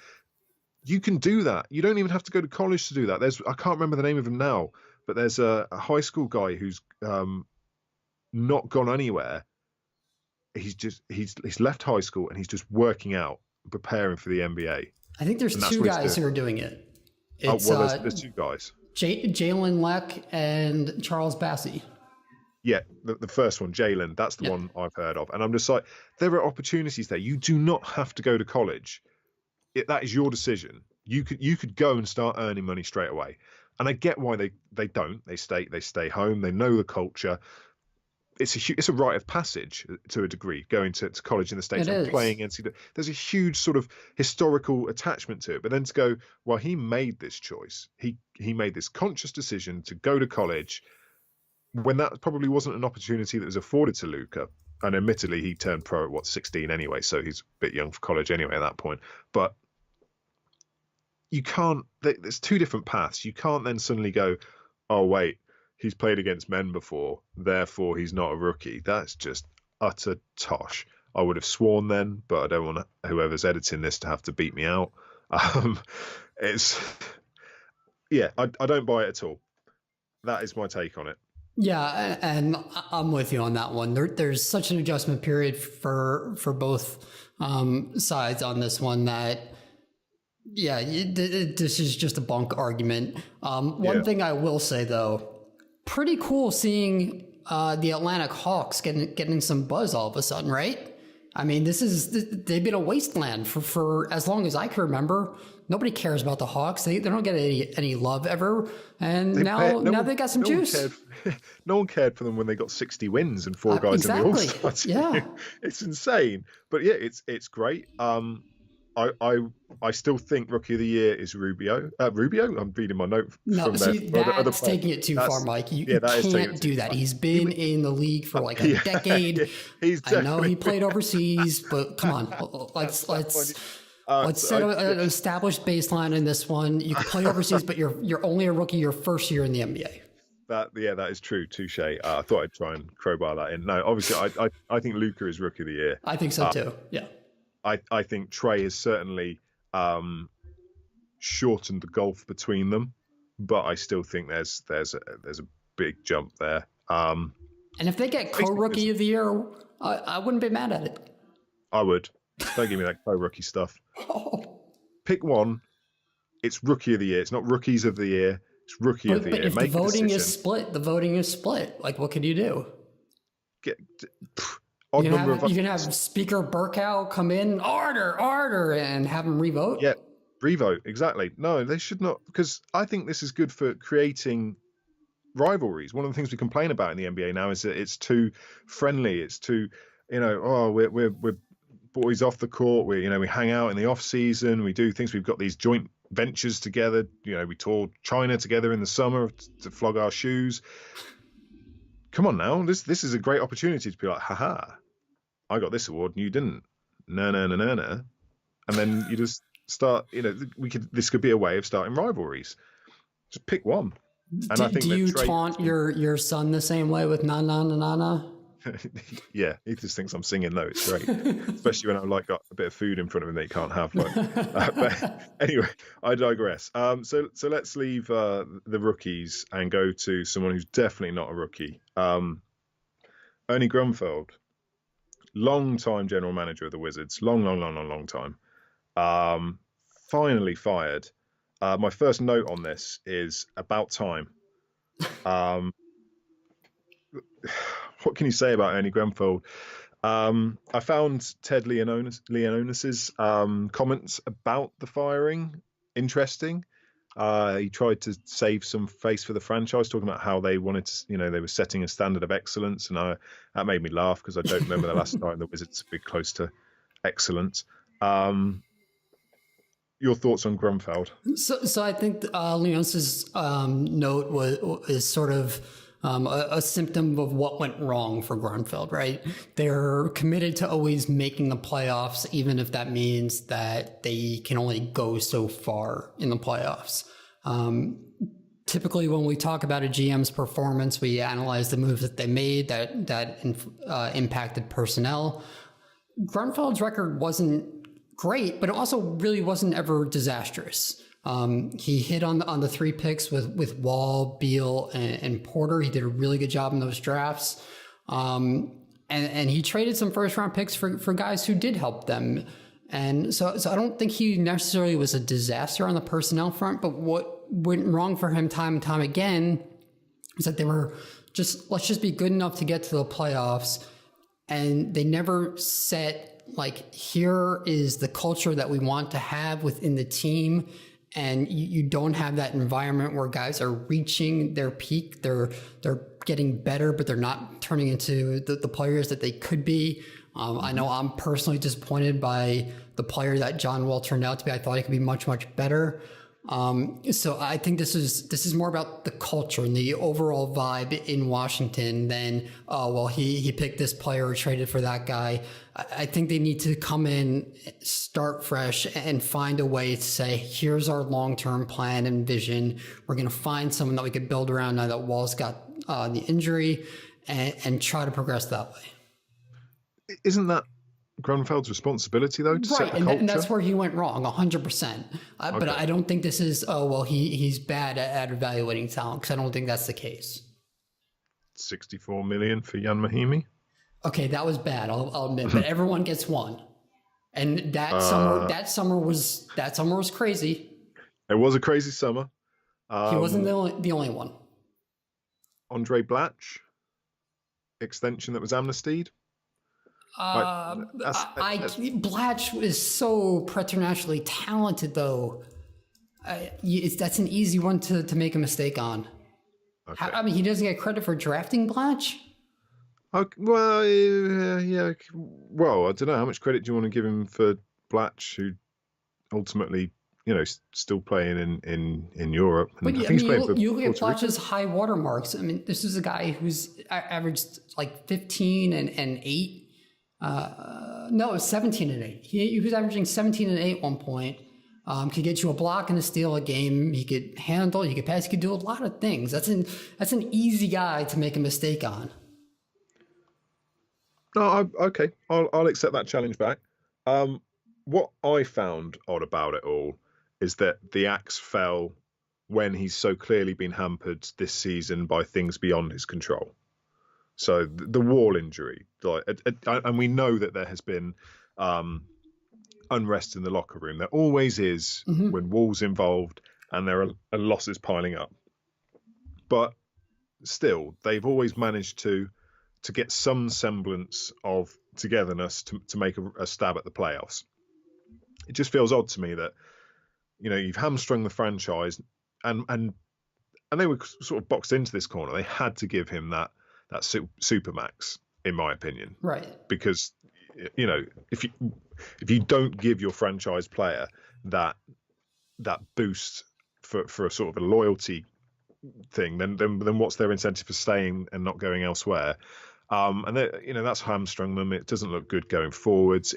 you can do that. You don't even have to go to college to do that. I can't remember the name of him now, but there's a high school guy who's not gone anywhere. He's left high school and he's just working out, preparing for the NBA. I think there's 2 guys who are doing it. There's 2 guys. Jalen Leck and Charles Bassey. Yeah, the first one, Jalen, that's the one I've heard of. And I'm just like, there are opportunities there. You do not have to go to college. That is your decision. You could go and start earning money straight away. And I get why they don't. They stay home. They know the culture. It's a rite of passage to a degree, going to college in the States and playing NCAA. There's a huge sort of historical attachment to it. But then to go, well, he made this choice. He made this conscious decision to go to college when that probably wasn't an opportunity that was afforded to Luka. And admittedly, he turned pro at 16 anyway, so he's a bit young for college anyway at that point. But you can't. There's 2 different paths. You can't then suddenly go, oh wait, he's played against men before, therefore he's not a rookie. That's just utter tosh. I would have sworn then, but I don't want whoever's editing this to have to beat me out. I don't buy it at all. That is my take on it. Yeah, and I'm with you on that one. There's such an adjustment period for both sides on this one that, this is just a bunk argument. One thing I will say, though, pretty cool seeing the Atlantic Hawks getting some buzz all of a sudden, right? I mean, they've been a wasteland for as long as I can remember. Nobody cares about the Hawks. They don't get any love ever. And now they got some juice. No one cared for them when they got 60 wins and 4 guys in the All-Star team. Yeah. It's insane. But yeah, it's great. I still think Rookie of the Year is Rubio. Rubio? I'm reading my note from there. That's taking it too far, Mike. You can't do that. He's been in the league for like a decade. I know he played overseas, but come on. Let's set an established baseline in this one. You can play overseas, but you're only a rookie your first year in the NBA. That is true. Touche. I thought I'd try and crowbar that in. No, obviously, I think Luka is Rookie of the Year. I think so too. Yeah. I think Trey has certainly shortened the gulf between them, but I still think there's a big jump there. And if they get co-Rookie of the Year, I wouldn't be mad at it. I would. Don't give me that co-rookie stuff. Oh. Pick one. It's Rookie of the Year. It's not Rookies of the Year. It's Rookie of the Year. But if the voting is split, like what could you do? You can have Speaker Burkow come in, order, and have him revote. Yeah, revote, exactly. No, they should not, because I think this is good for creating rivalries. One of the things we complain about in the NBA now is that it's too friendly. It's too, we're boys off the court. We hang out in the off season. We do things. We've got these joint ventures together. We toured China together in the summer to flog our shoes. Come on now, this is a great opportunity to be like, haha, I got this award and you didn't. No. And then you just start, this could be a way of starting rivalries. Just pick one. And I think do you taunt your son the same way with na? Yeah, he just thinks I'm singing though. It's great, especially when I've like got a bit of food in front of him that he can't have. But anyway, I digress. So let's leave the rookies and go to someone who's definitely not a rookie. Ernie Grunfeld, long-time general manager of the Wizards, long time. Finally fired. My first note on this is about time. What can you say about Ernie Grunfeld? I found Ted Leonidas's comments about the firing interesting. He tried to save some face for the franchise, talking about how they wanted to, they were setting a standard of excellence, and that made me laugh because I don't remember the last time the Wizards have been close to excellence. Your thoughts on Grunfeld? So I think Leonidas's note is sort of a symptom of what went wrong for Grunfeld, right? They're committed to always making the playoffs, even if that means that they can only go so far in the playoffs. Typically, when we talk about a GM's performance, we analyze the moves that they made that impacted personnel. Grunfeld's record wasn't great, but it also really wasn't ever disastrous. He hit on the 3 picks with Wall, Beal, and Porter. He did a really good job in those drafts. And he traded some first round picks for guys who did help them. And so I don't think he necessarily was a disaster on the personnel front, but what went wrong for him time and time again is that they were let's just be good enough to get to the playoffs. And they never set, here is the culture that we want to have within the team. And you don't have that environment where guys are reaching their peak. They're getting better, but they're not turning into the players that they could be. I know I'm personally disappointed by the player that John Wall turned out to be. I thought he could be much, much better. So I think this is more about the culture and the overall vibe in Washington than, he picked this player or traded for that guy. I think they need to come in, start fresh, and find a way to say, here's our long-term plan and vision. We're going to find someone that we could build around now that Wall's got the injury and try to progress that way. Isn't that Grunfeld's responsibility, though, to set the culture? And that's where he went wrong, 100%. But I don't think this is, he's bad at evaluating talent, because I don't think that's the case. $64 million for Jan Mahimi? Okay, that was bad, I'll admit, but everyone gets one. And that summer was crazy. It was a crazy summer. He wasn't the only one. Andre Blatch, extension that was amnestied. Blatch is so preternaturally talented, though. That's an easy one to make a mistake on. Okay. He doesn't get credit for drafting Blatch. Okay, well, yeah. Well, I don't know. How much credit do you want to give him for Blatch, who ultimately, still playing in Europe? And but you look at Blatch's high watermarks. This is a guy who's averaged 15 and 8. No, it was 17 and 8. He was averaging 17 and 8 at one point. Could get you a block and a steal a game. He could handle, he could pass, he could do a lot of things. That's an easy guy to make a mistake on. No, okay. I'll accept that challenge back. What I found odd about it all is that the axe fell when he's so clearly been hampered this season by things beyond his control. So the Wall injury, and we know that there has been unrest in the locker room. There always is when Wall's involved and there are losses piling up. But still, they've always managed to get some semblance of togetherness to make a stab at the playoffs. It just feels odd to me that, you've hamstrung the franchise and they were sort of boxed into this corner. They had to give him that supermax, in my opinion. Right. Because, if you don't give your franchise player that boost for a sort of a loyalty thing, then what's their incentive for staying and not going elsewhere? And that's hamstrung them. It doesn't look good going forwards.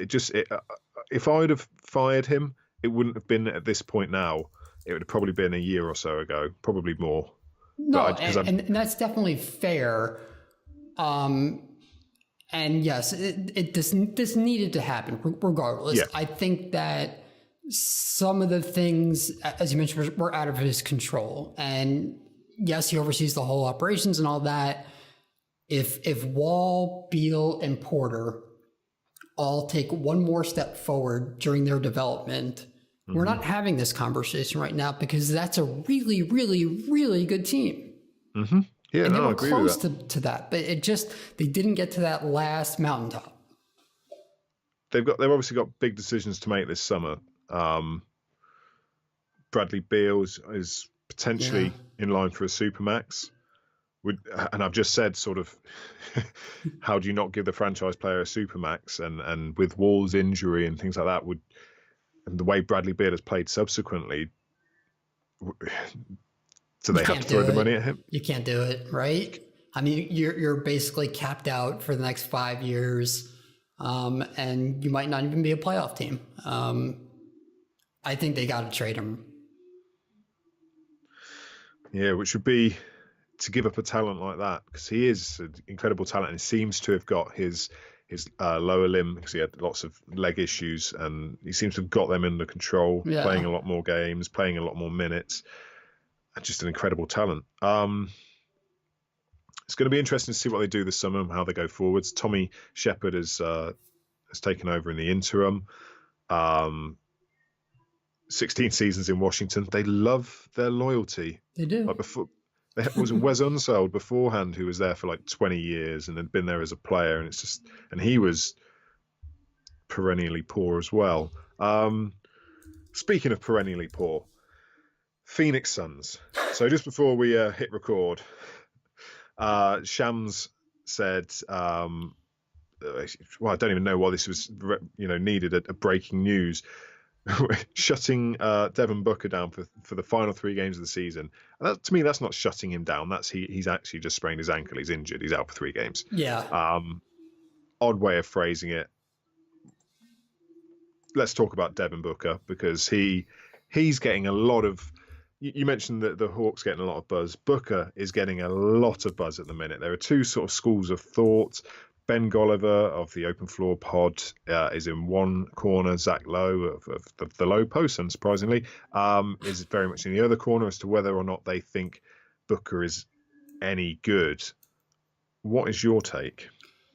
If I would have fired him, it wouldn't have been at this point now. It would have probably been a year or so ago, probably more. No, and that's definitely fair. And yes, this needed to happen regardless. Yeah. I think that some of the things, as you mentioned, were out of his control. And yes, he oversees the whole operations and all that. If Wall, Beal, and Porter all take one more step forward during their development, we're not having this conversation right now, because that's a really, really, really good team. Mm-hmm. Yeah, And they I were agree close with that. to that, but they didn't get to that last mountaintop. They've obviously got big decisions to make this summer. Bradley Beal is potentially in line for a supermax. And I've just said, sort of, how do you not give the franchise player a supermax? And with Wall's injury and things like that, and the way Bradley Beal has played subsequently, do they have to throw the money at him? You can't do it, right? I mean, you're basically capped out for the next 5 years, and you might not even be a playoff team. I think they got to trade him. Yeah, which would be to give up a talent like that, because he is an incredible talent and seems to have got his lower limb, because he had lots of leg issues, and he seems to have got them under control, playing a lot more games, playing a lot more minutes, and just an incredible talent. It's going to be interesting to see what they do this summer and how they go forwards. Tommy Shepard has taken over in the interim. 16 seasons in Washington. They love their loyalty. They do. Like before, there was Wes Unseld beforehand who was there for like 20 years and had been there as a player, and he was perennially poor as well. Speaking of perennially poor, Phoenix Suns. So just before we hit record, Shams said, well, I don't even know why this was, needed a breaking news. Shutting Devin Booker down for the final 3 games of the season. And that, to me, that's not shutting him down. That's he's actually just sprained his ankle. He's injured. He's out for 3 games. Yeah. Odd way of phrasing it. Let's talk about Devin Booker, because he's getting a lot of. You mentioned that the Hawks getting a lot of buzz. Booker is getting a lot of buzz at the minute. There are 2 sort of schools of thought. Ben Golliver of the Open Floor pod is in one corner. Zach Lowe of the Low Post, unsurprisingly, is very much in the other corner as to whether or not they think Booker is any good. What is your take?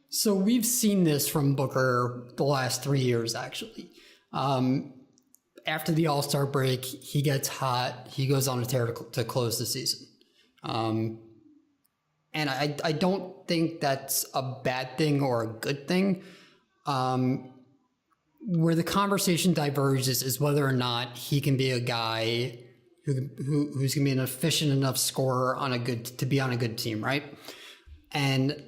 So we've seen this from Booker the last 3 years, actually. After the All-Star break, he gets hot. He goes on a tear to close the season. And I don't think that's a bad thing or a good thing. Where the conversation diverges is whether or not he can be a guy who's going to be an efficient enough scorer to be on a good team, right? And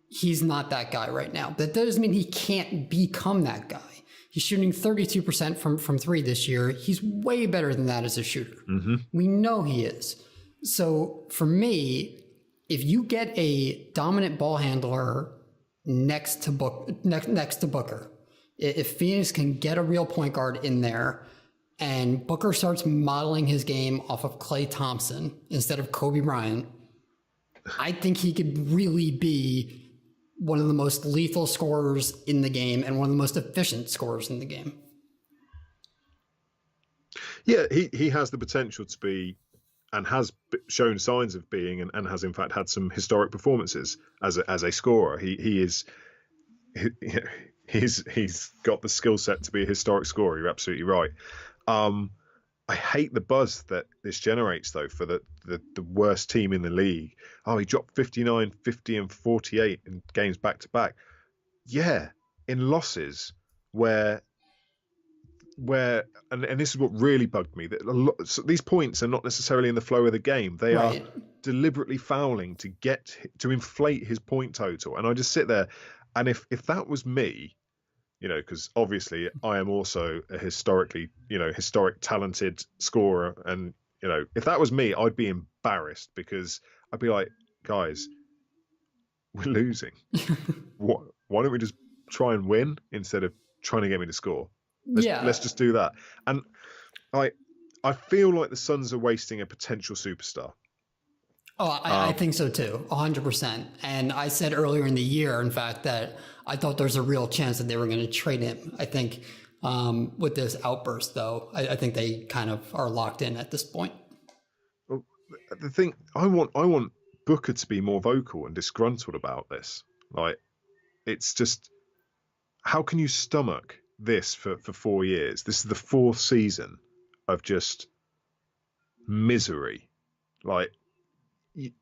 he's not that guy right now. That doesn't mean he can't become that guy. He's shooting 32% from 3 this year. He's way better than that as a shooter. Mm-hmm. We know he is. So for me, if you get a dominant ball handler next to Booker, if Phoenix can get a real point guard in there, and Booker starts modeling his game off of Klay Thompson instead of Kobe Bryant, I think he could really be one of the most lethal scorers in the game and one of the most efficient scorers in the game. Yeah, he has the potential to be, and has shown signs of being, and has in fact had some historic performances as a scorer. He's got the skill set to be a historic scorer. You're absolutely right. I hate the buzz that this generates, though, for the worst team in the league. Oh, he dropped 59, 50, and 48 in games back to back. Yeah, in losses where and this is what really bugged me, that so these points are not necessarily in the flow of the game. They are deliberately fouling to inflate his point total. And I just sit there, and if that was me, because obviously I am also a historic talented scorer, and if that was me, I'd be embarrassed, because I'd be like, guys, we're losing. Why don't we just try and win instead of trying to get me to score? Let's just do that. And I feel like the Suns are wasting a potential superstar. Oh, I think so too, 100%. And I said earlier in the year, in fact, that I thought there's a real chance that they were going to trade him. I think with this outburst, though, I think they kind of are locked in at this point. Well, the thing I want Booker to be more vocal and disgruntled about this. Like, it's just, how can you stomach this for 4 years? This is the 4th season of just misery. Like,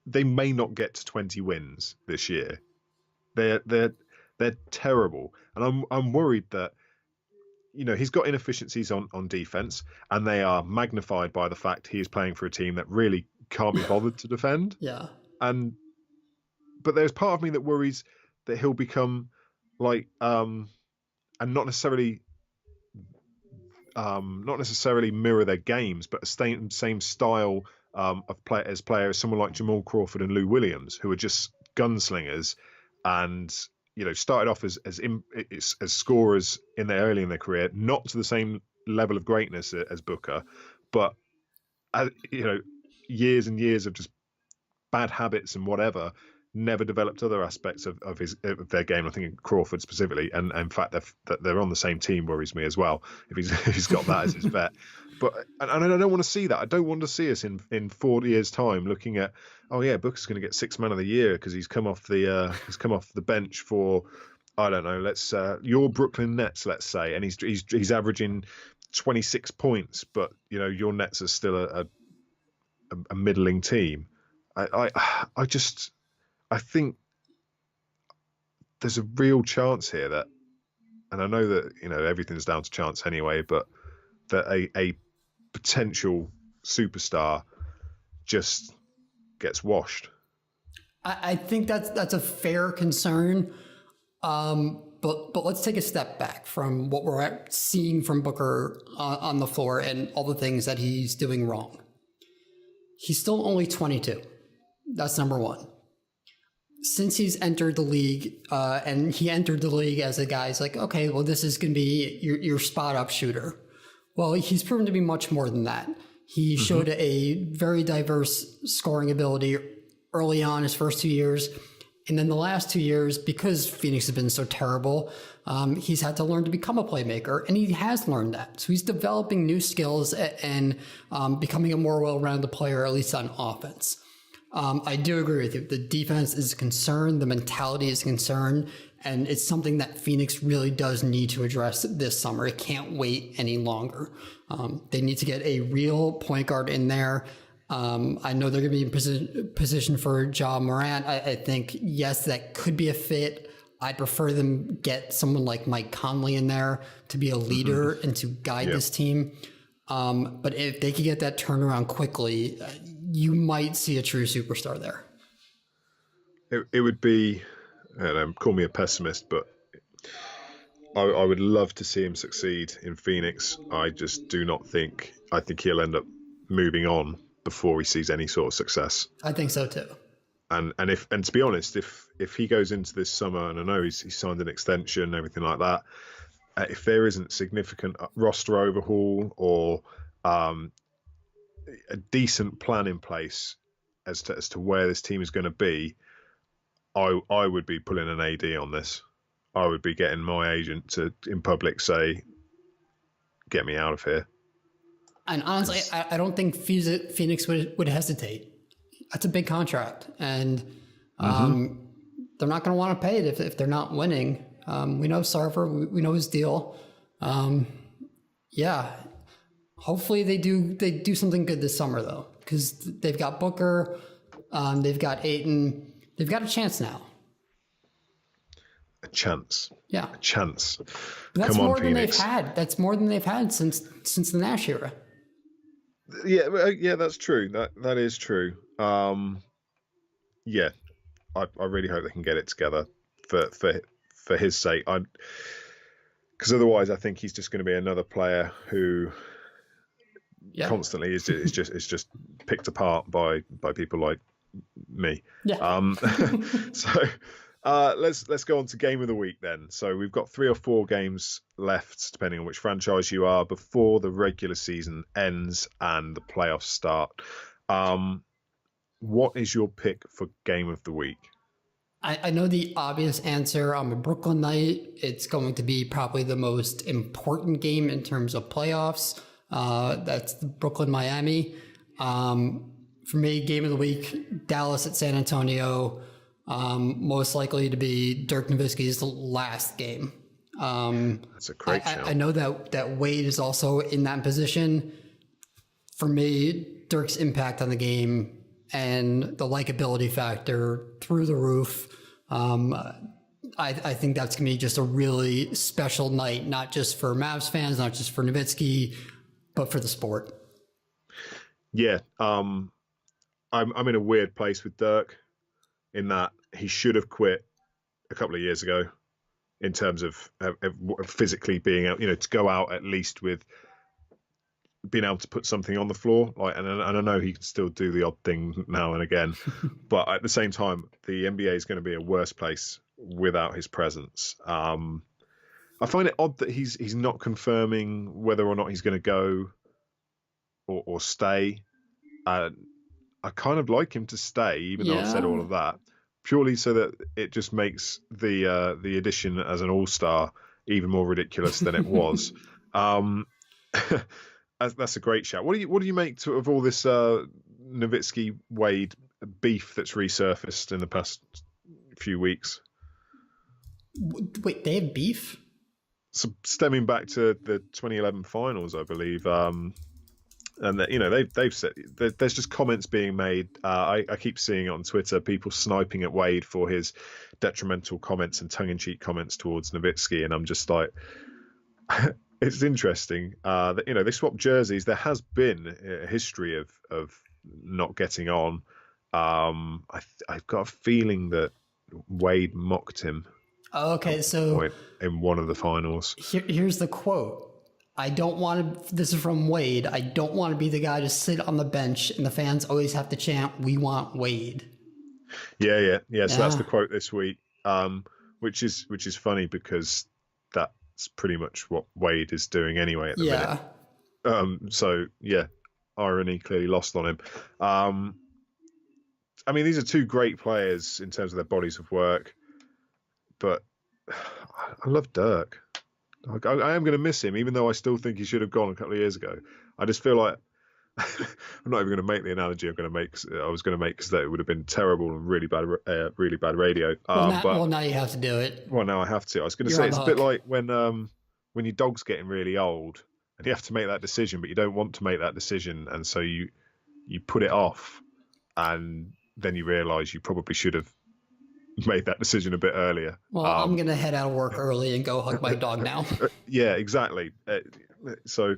they may not get to 20 wins this year. They're terrible, and I'm worried that, you know, he's got inefficiencies on defense, and they are magnified by the fact he is playing for a team that really can't be bothered to defend. Yeah. But there's part of me that worries that he'll become like and not necessarily mirror their games, but a same style of players, someone like Jamal Crawford and Lou Williams, who are just gunslingers, and, you know, started off as scorers early in their career, not to the same level of greatness as Booker, but you know, years and years of just bad habits and whatever, never developed other aspects of their game. I think Crawford specifically, and in fact that they're on the same team worries me as well, if he's got that as his vet. But and I don't want to see that. I don't want to see us in 4 years' time looking at, oh yeah, Booker's going to get 6th man of the year because he's come off the bench for, I don't know, let's your Brooklyn Nets, let's say, and he's averaging 26 points, but, you know, your Nets are still a middling team. I think there's a real chance here that, and I know that, you know, everything's down to chance anyway, but that a potential superstar just gets washed. I think that's a fair concern. But let's take a step back from what we're seeing from Booker on the floor and all the things that he's doing wrong. He's still only 22. That's number one. Since he's entered the league, and he entered the league as a guy's like, okay, well, this is going to be your spot up shooter. Well, he's proven to be much more than that. He showed a very diverse scoring ability early on his first 2 years. And then the last 2 years, because Phoenix has been so terrible, he's had to learn to become a playmaker, and he has learned that. So he's developing new skills and becoming a more well-rounded player, at least on offense. I do agree with you. The defense is a concern. The mentality is a concern. And it's something that Phoenix really does need to address this summer. It can't wait any longer. They need to get a real point guard in there. I know they're going to be in position for Ja Morant. I think, yes, that could be a fit. I'd prefer them get someone like Mike Conley in there to be a leader and to guide this team. But if they could get that turnaround quickly, you might see a true superstar there. It would be, call me a pessimist, but I would love to see him succeed in Phoenix. I just do not think, I think he'll end up moving on before he sees any sort of success. I think so too. And to be honest, if he goes into this summer, and I know he's signed an extension, everything like that, if there isn't significant roster overhaul or a decent plan in place as to where this team is going to be, I would be pulling an AD on this. I would be getting my agent to, in public, say, get me out of here. And honestly, I don't think Phoenix would hesitate. That's a big contract, and they're not going to want to pay it if they're not winning. We know Sarver, we know his deal. Yeah, hopefully they do something good this summer though, because they've got Booker, they've got Ayton, they've got a chance now. A chance. Yeah, a chance. But that's Come on, more than Phoenix. they've had. That's more than they've had since the Nash era. Yeah, that's true. That is true. Yeah, I really hope they can get it together for his sake. Because otherwise, I think he's just going to be another player who constantly is just picked apart by people like me. Yeah. So let's go on to game of the week then. So we've got 3 or 4 games left, depending on which franchise you are, before the regular season ends and the playoffs start. what is your pick for game of the week? I know the obvious answer. I'm a Brooklynite. It's going to be probably the most important game in terms of playoffs. That's the Brooklyn-Miami. For me, game of the week, Dallas at San Antonio. Most likely to be Dirk Nowitzki's last game. That's a great shout. I know that Wade is also in that position. For me, Dirk's impact on the game and the likability factor through the roof. I think that's going to be just a really special night, not just for Mavs fans, not just for Nowitzki, but for the sport. Yeah. I'm in a weird place with Dirk in that he should have quit a couple of years ago in terms of physically being out, to go out at least with being able to put something on the floor. And I know he can still do the odd thing now and again, but at the same time, the NBA is going to be a worse place without his presence. I find it odd that he's not confirming whether or not he's going to go or stay. I kind of like him to stay, even though I've said all of that, purely so that it just makes the addition as an all-star even more ridiculous than it was. That's a great shout. What do you make of all this Nowitzki Wade beef that's resurfaced in the past few weeks? Wait, they have beef? So stemming back to the 2011 finals, I believe, and that, they've said there's just comments being made. I keep seeing it on Twitter, people sniping at Wade for his detrimental comments and tongue-in-cheek comments towards Nowitzki, and I'm just like. It's interesting that they swapped jerseys. There has been a history of not getting on. I've got a feeling that Wade mocked him. Okay, so in one of the finals. Here's the quote. This is from Wade. I don't want to be the guy to sit on the bench and the fans always have to chant, "We want Wade." Yeah. So that's the quote this week, which is funny because that. It's pretty much what Wade is doing anyway at the minute. So yeah, irony clearly lost on him. I mean, these are two great players in terms of their bodies of work, but I love Dirk. I am going to miss him, even though I still think he should have gone a couple of years ago. I just feel like I'm not even going to make the analogy I was going to make because that would have been terrible and really bad radio. Now you have to do it. Well, now I have to. I was going to say it's a bit like when your dog's getting really old and you have to make that decision, but you don't want to make that decision, and so you put it off, and then you realise you probably should have made that decision a bit earlier. Well, I'm going to head out of work early and go hug my dog now. Yeah, exactly. So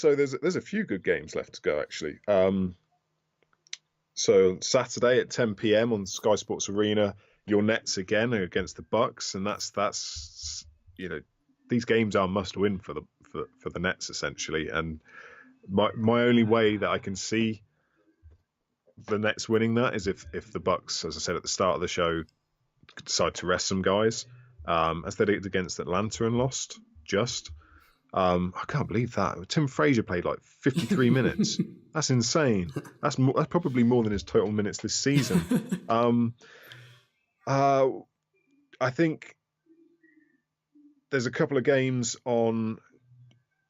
there's a few good games left to go actually. So Saturday at 10 p.m. on Sky Sports Arena, your Nets again against the Bucks, and that's these games are must win for the Nets essentially. And my only way that I can see the Nets winning that is if the Bucks, as I said at the start of the show, decide to rest some guys, as they did against Atlanta and lost. I can't believe that. Tim Frazier played like 53 minutes. That's insane. That's probably more than his total minutes this season. I think there's a couple of games on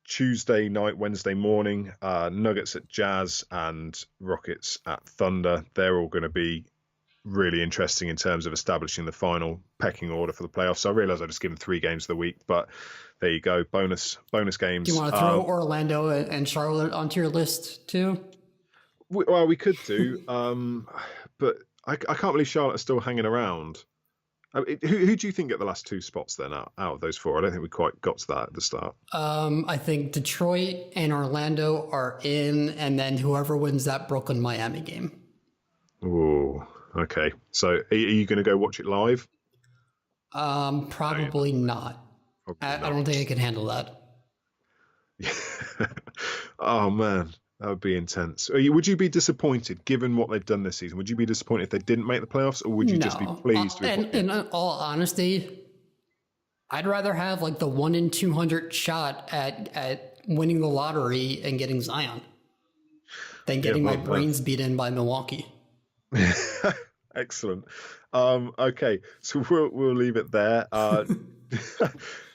Tuesday night, Wednesday morning. Nuggets at Jazz and Rockets at Thunder. They're all going to be really interesting in terms of establishing the final pecking order for the playoffs. So I realise I just given 3 games of the week, but there you go. Bonus games. Do you want to throw Orlando and Charlotte onto your list too? Well, we could do, but I can't believe Charlotte are still hanging around. Who do you think get the last 2 spots then out of those 4? I don't think we quite got to that at the start. I think Detroit and Orlando are in, and then whoever wins that Brooklyn-Miami game. Oh, okay. So are you going to go watch it live? Probably not. I don't think I can handle that. Oh, man. That would be intense. Would you be disappointed, given what they've done this season? Would you be disappointed if they didn't make the playoffs, or would you just be pleased? In all honesty, I'd rather have like the 1 in 200 shot at winning the lottery and getting Zion. than getting my brains beat in by Milwaukee. Excellent. Okay, so we'll leave it there.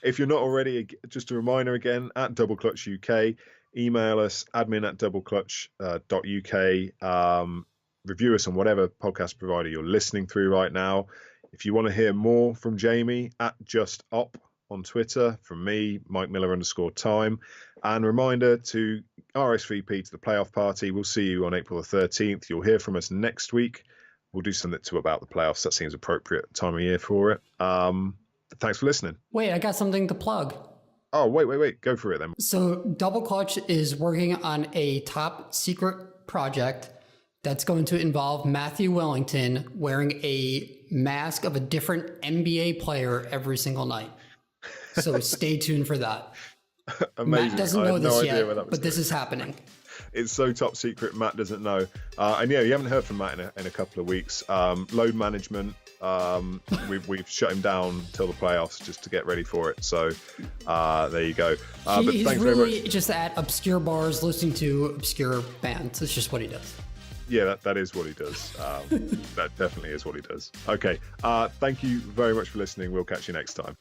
If you're not already, just a reminder again, at Double Clutch UK, email us, admin@doubleclutch.uk. Review us on whatever podcast provider you're listening through right now. If you want to hear more from Jamie, at JustOp on Twitter, from me, Mike Miller _time. And reminder to RSVP to the playoff party. We'll see you on April the 13th. You'll hear from us next week. We'll do something about the playoffs. That seems appropriate time of year for it. Thanks for listening. Wait, I got something to plug. Oh, wait. Go for it then. So Double Clutch is working on a top secret project that's going to involve Matthew Wellington wearing a mask of a different NBA player every single night. So stay tuned for that. Amazing. Matt doesn't know this yet, but this is happening. It's so top secret, Matt doesn't know. And yeah, you haven't heard from Matt in a couple of weeks. Load management, we've shut him down till the playoffs just to get ready for it. So there you go. But He's thanks really very much. just at obscure bars listening to obscure bands. It's just what he does. Yeah, that is what he does. That definitely is what he does. Okay. Thank you very much for listening. We'll catch you next time.